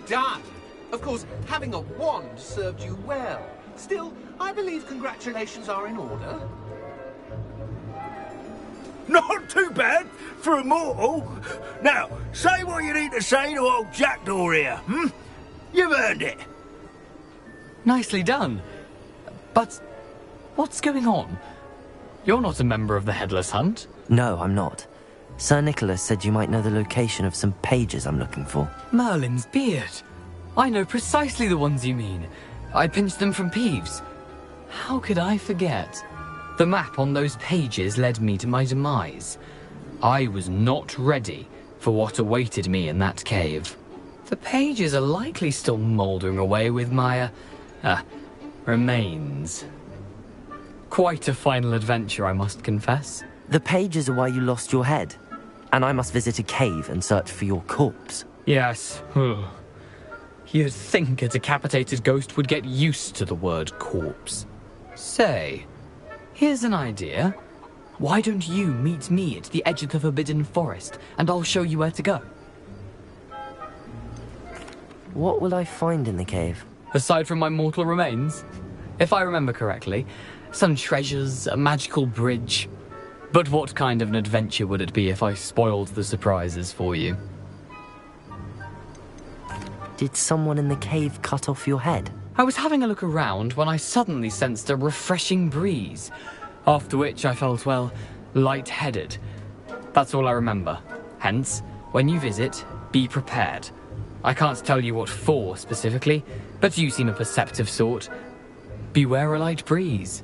Done! Of course, having a wand served you well. Still, I believe congratulations are in order. Not too bad for a mortal. Now, say what you need to say to old Jackdaw here, hmm? You've earned it. Nicely done. But what's going on? You're not a member of the Headless Hunt. No, I'm not. Sir Nicholas said you might know the location of some pages I'm looking for. Merlin's beard. I know precisely the ones you mean. I pinched them from Peeves. How could I forget? The map on those pages led me to my demise. I was not ready for what awaited me in that cave. The pages are likely still mouldering away with my, remains. Quite a final adventure, I must confess. The pages are why you lost your head, and I must visit a cave and search for your corpse. Yes. You'd think a decapitated ghost would get used to the word corpse. Say, here's an idea. Why don't you meet me at the edge of the Forbidden Forest, and I'll show you where to go? What will I find in the cave? Aside from my mortal remains? If I remember correctly, some treasures, a magical bridge. But what kind of an adventure would it be if I spoiled the surprises for you? Did someone in the cave cut off your head? I was having a look around when I suddenly sensed a refreshing breeze, after which I felt, well, lightheaded. That's all I remember. Hence, when you visit, be prepared. I can't tell you what for specifically, but you seem a perceptive sort. Beware a light breeze.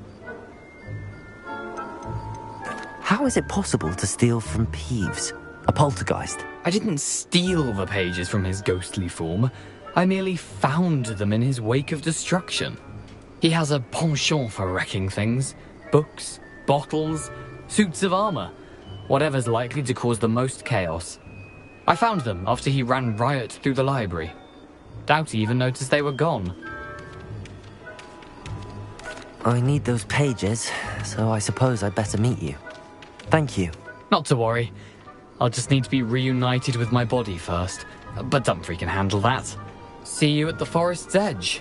How is it possible to steal from Peeves, a poltergeist? I didn't steal the pages from his ghostly form. I merely found them in his wake of destruction. He has a penchant for wrecking things. Books, bottles, suits of armor. Whatever's likely to cause the most chaos. I found them after he ran riot through the library. Doubt he even noticed they were gone. I need those pages, so I suppose I'd better meet you. Thank you. Not to worry. I'll just need to be reunited with my body first. But Dumfries can handle that. See you at the forest's edge.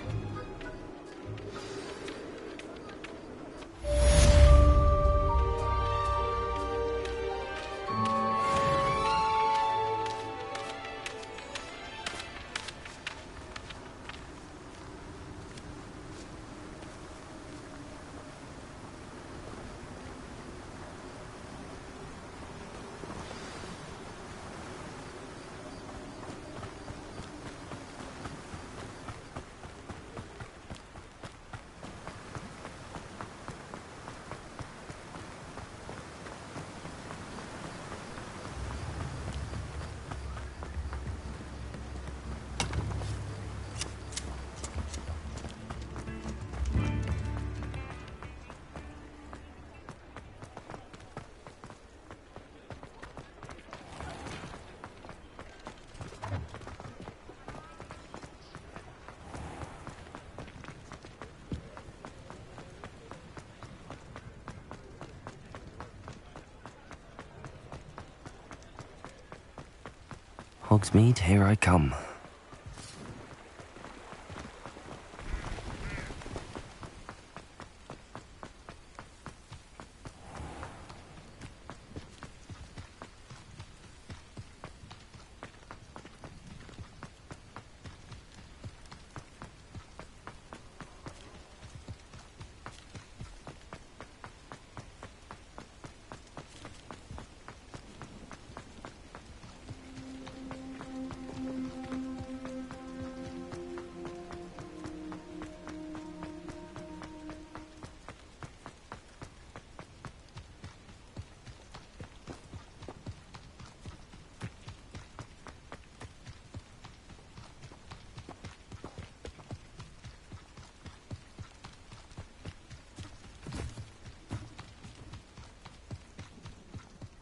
Hogsmeade, here I come.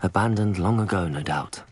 Abandoned long ago, no doubt.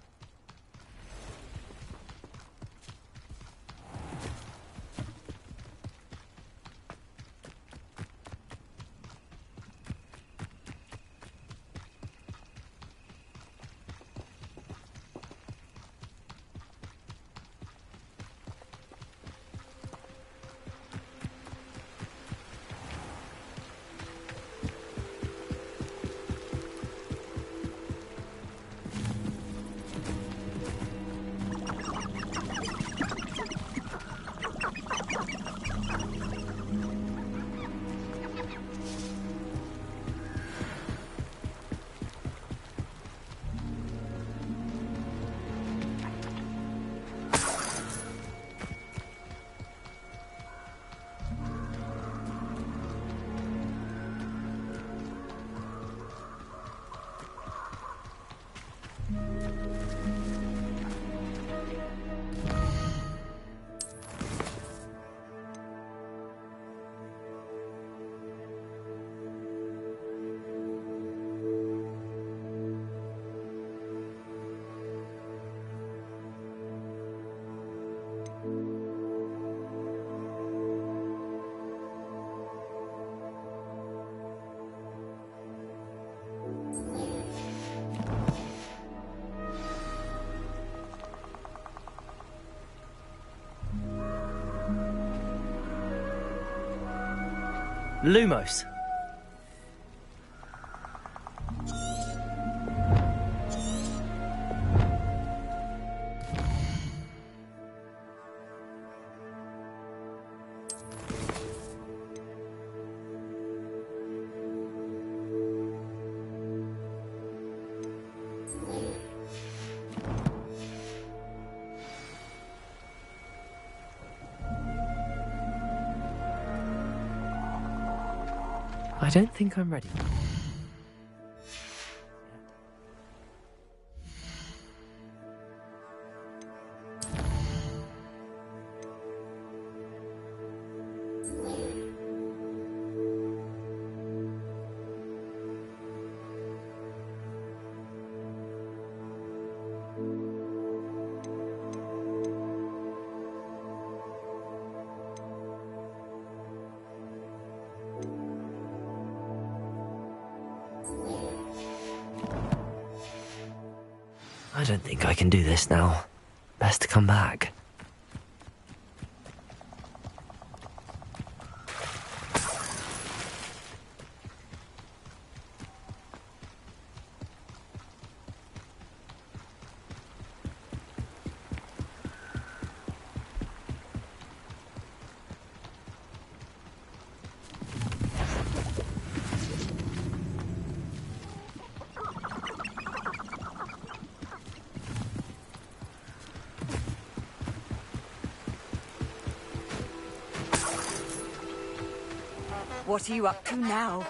Lumos. I don't think I'm ready. I don't think I can do this now. Best to come back. What are you up to now?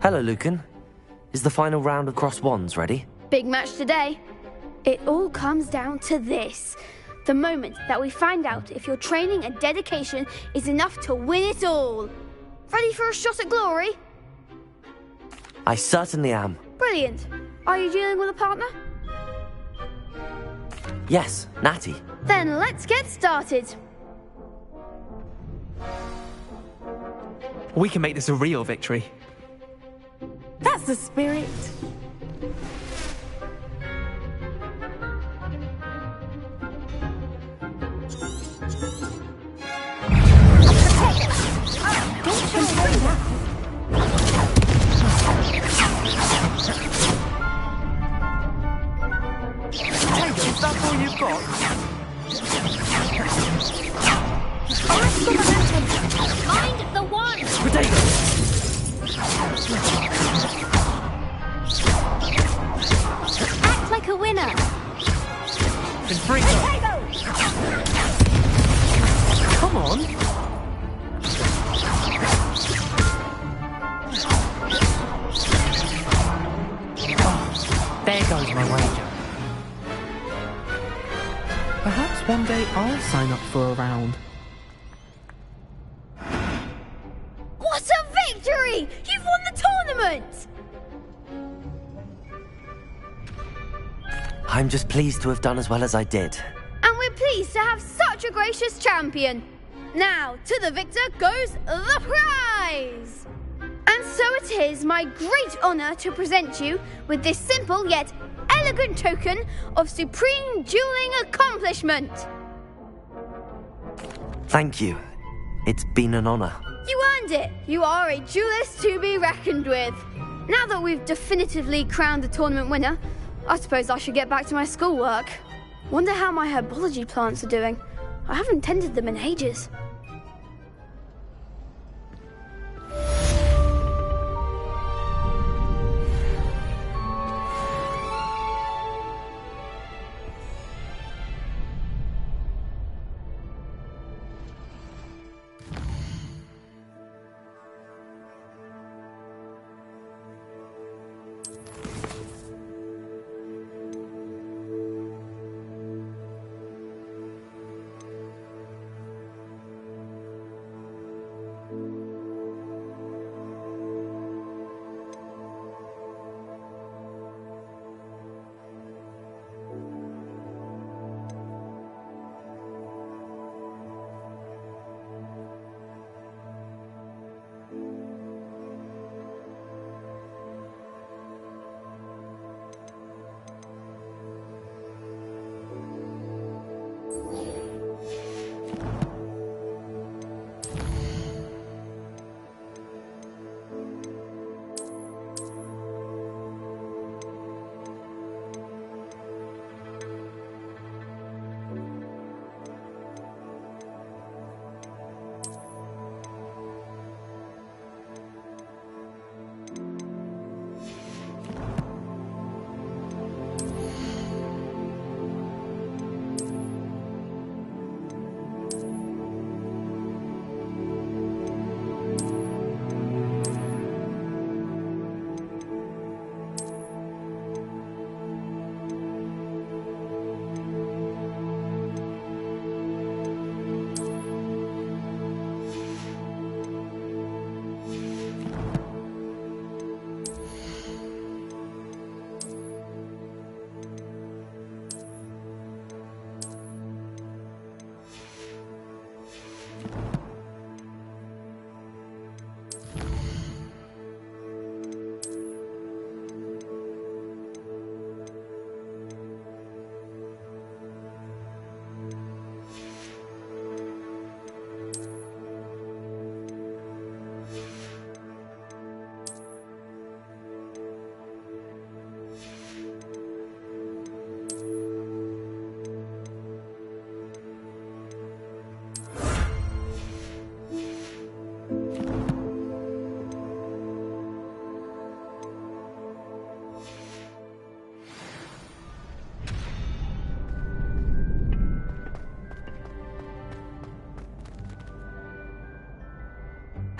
Hello, Lucan. Is the final round of cross wands ready? Big match today. It all comes down to this. The moment that we find out if your training and dedication is enough to win it all. Ready for a shot at glory? I certainly am. Brilliant. Are you dealing with a partner? Yes, Natty. Then let's get started. We can make this a real victory. That's the spirit. Is that all you've got? Find the one! Potato! Act like a winner. Then bring them. Perhaps one day I'll sign up for a round. What a victory! You've won the tournament! I'm just pleased to have done as well as I did. And we're pleased to have such a gracious champion. Now, to the victor goes the prize! And so it is my great honour to present you with this simple yet elegant token of supreme dueling accomplishment. Thank you. It's been an honour. You earned it. You are a duelist to be reckoned with. Now that we've definitively crowned the tournament winner, I suppose I should get back to my schoolwork. Wonder how my herbology plants are doing. I haven't tended them in ages.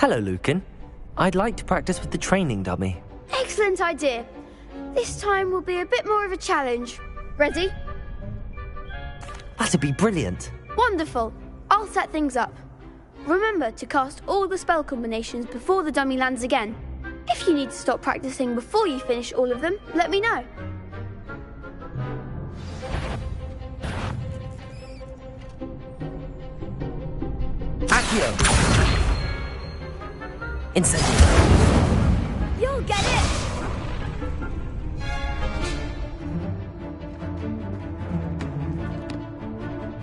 Hello, Lucan. I'd like to practice with the training dummy. Excellent idea. This time will be a bit more of a challenge. Ready? That'd be brilliant. Wonderful. I'll set things up. Remember to cast all the spell combinations before the dummy lands again. If you need to stop practicing before you finish all of them, let me know. Accio! Incendio. You'll get it!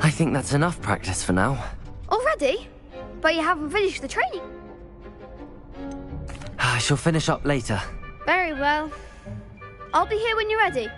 I think that's enough practice for now. Already? But you haven't finished the training. I shall finish up later. Very well. I'll be here when you're ready.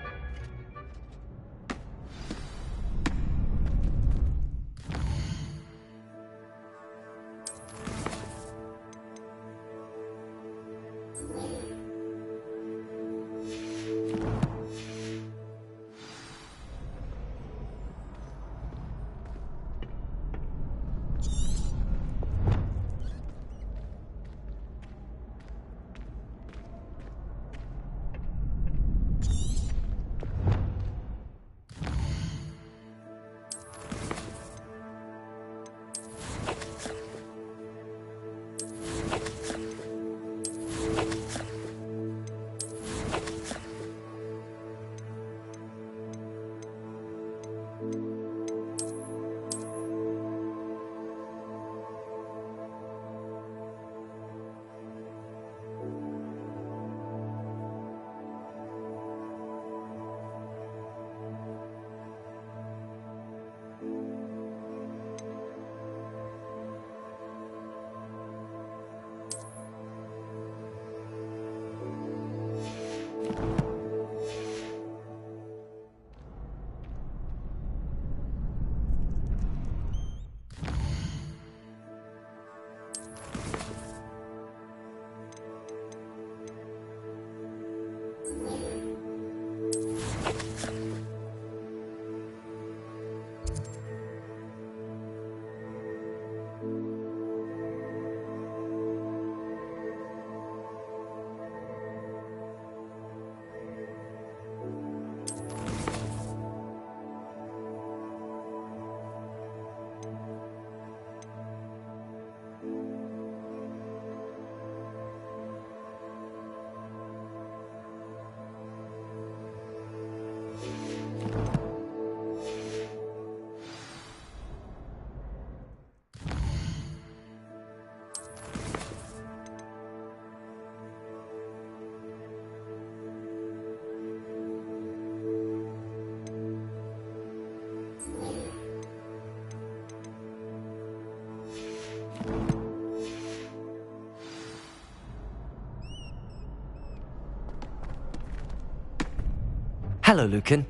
Hello, Lucan.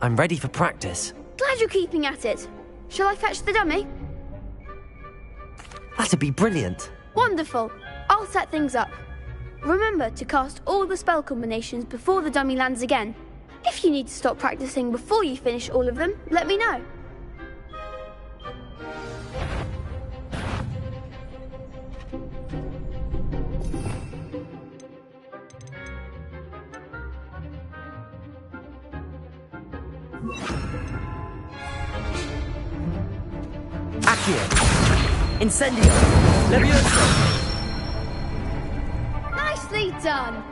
I'm ready for practice. Glad you're keeping at it. Shall I fetch the dummy? That'd be brilliant. Wonderful. I'll set things up. Remember to cast all the spell combinations before the dummy lands again. If you need to stop practicing before you finish all of them, let me know. Accio! Incendio! Levioso! Nicely done!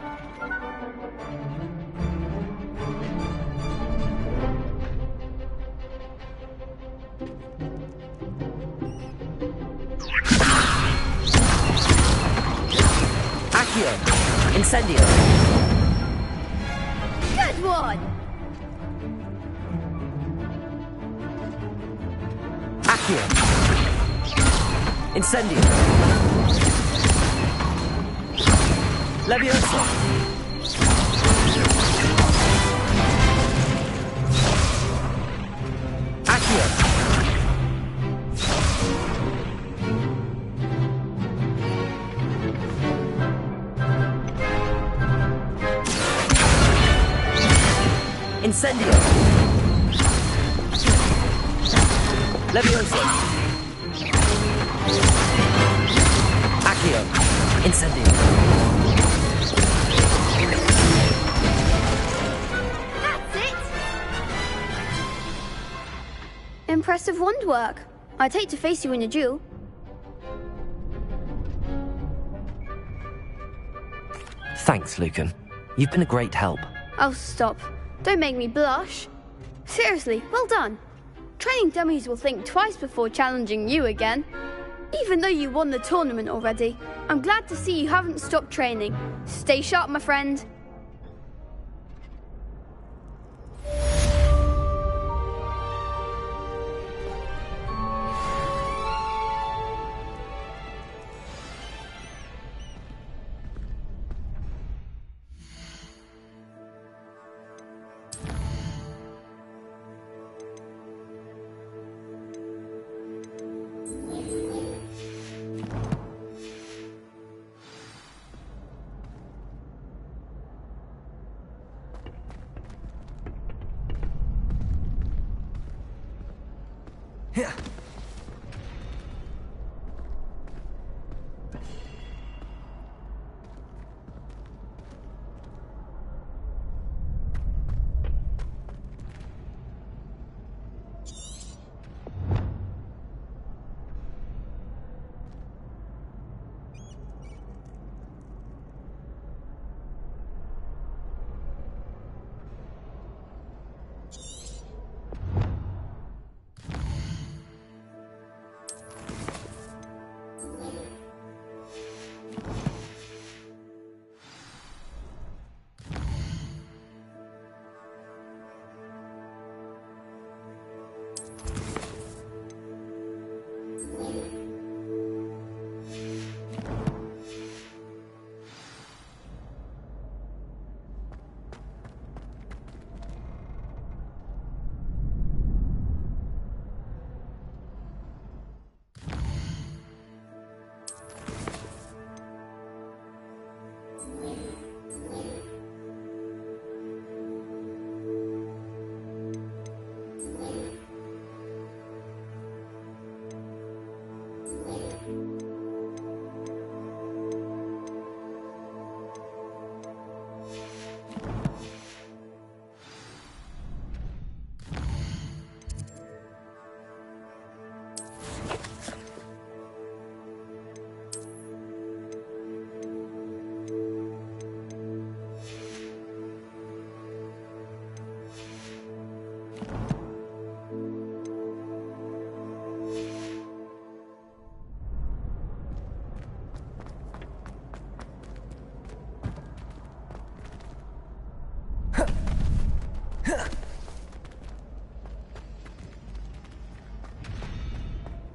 Accio! Incendio! Good one! Accio! Incendio! Levioso! Accio! Incendio! Levioso! Accio! Incendio! That's it! Impressive wand work. I'd hate to face you in a duel. Thanks, Lucan. You've been a great help. Oh, stop. Don't make me blush. Seriously, well done. Training dummies will think twice before challenging you again. Even though you won the tournament already, I'm glad to see you haven't stopped training. Stay sharp, my friend.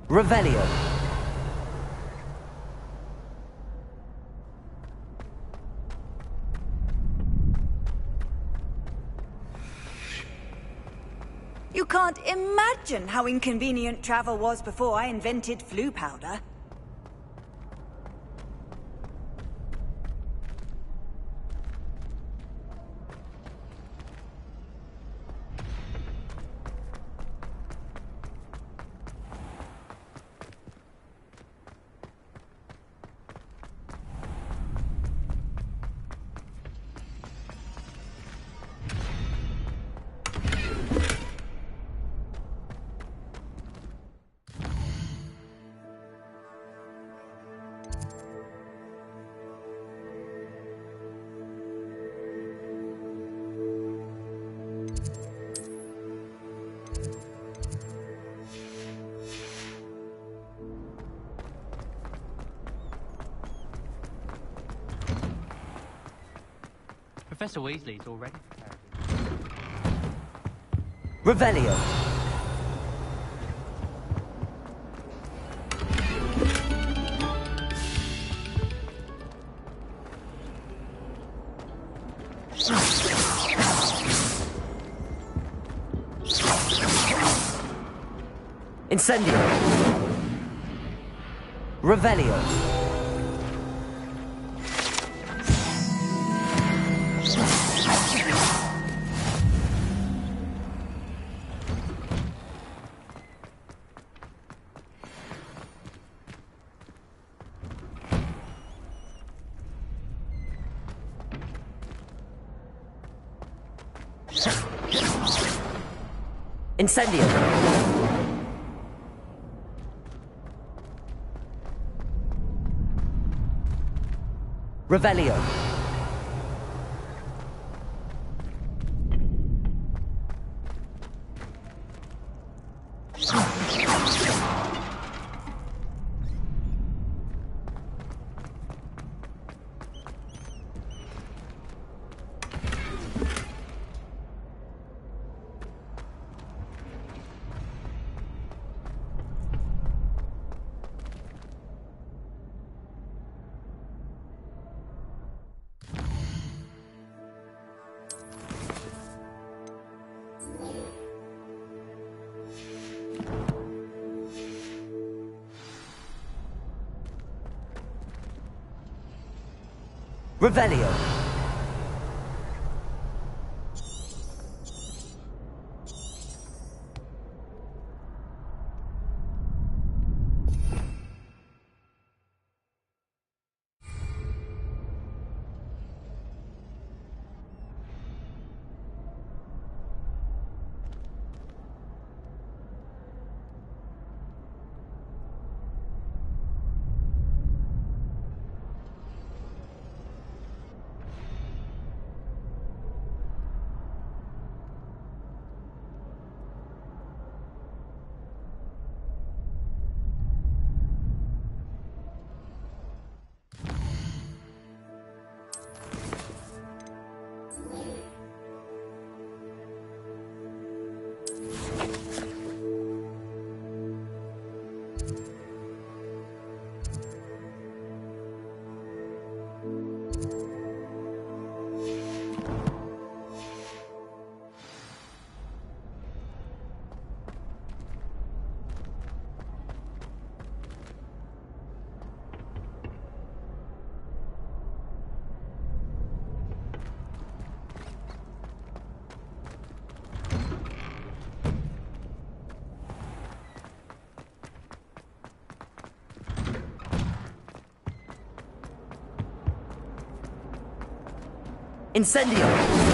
Revelio. can't imagine how inconvenient travel was before I invented flu powder. Professor Weasley's already prepared. Revelio. Incendio. Revelio. Incendio. Revelio. Revelio. Incendio.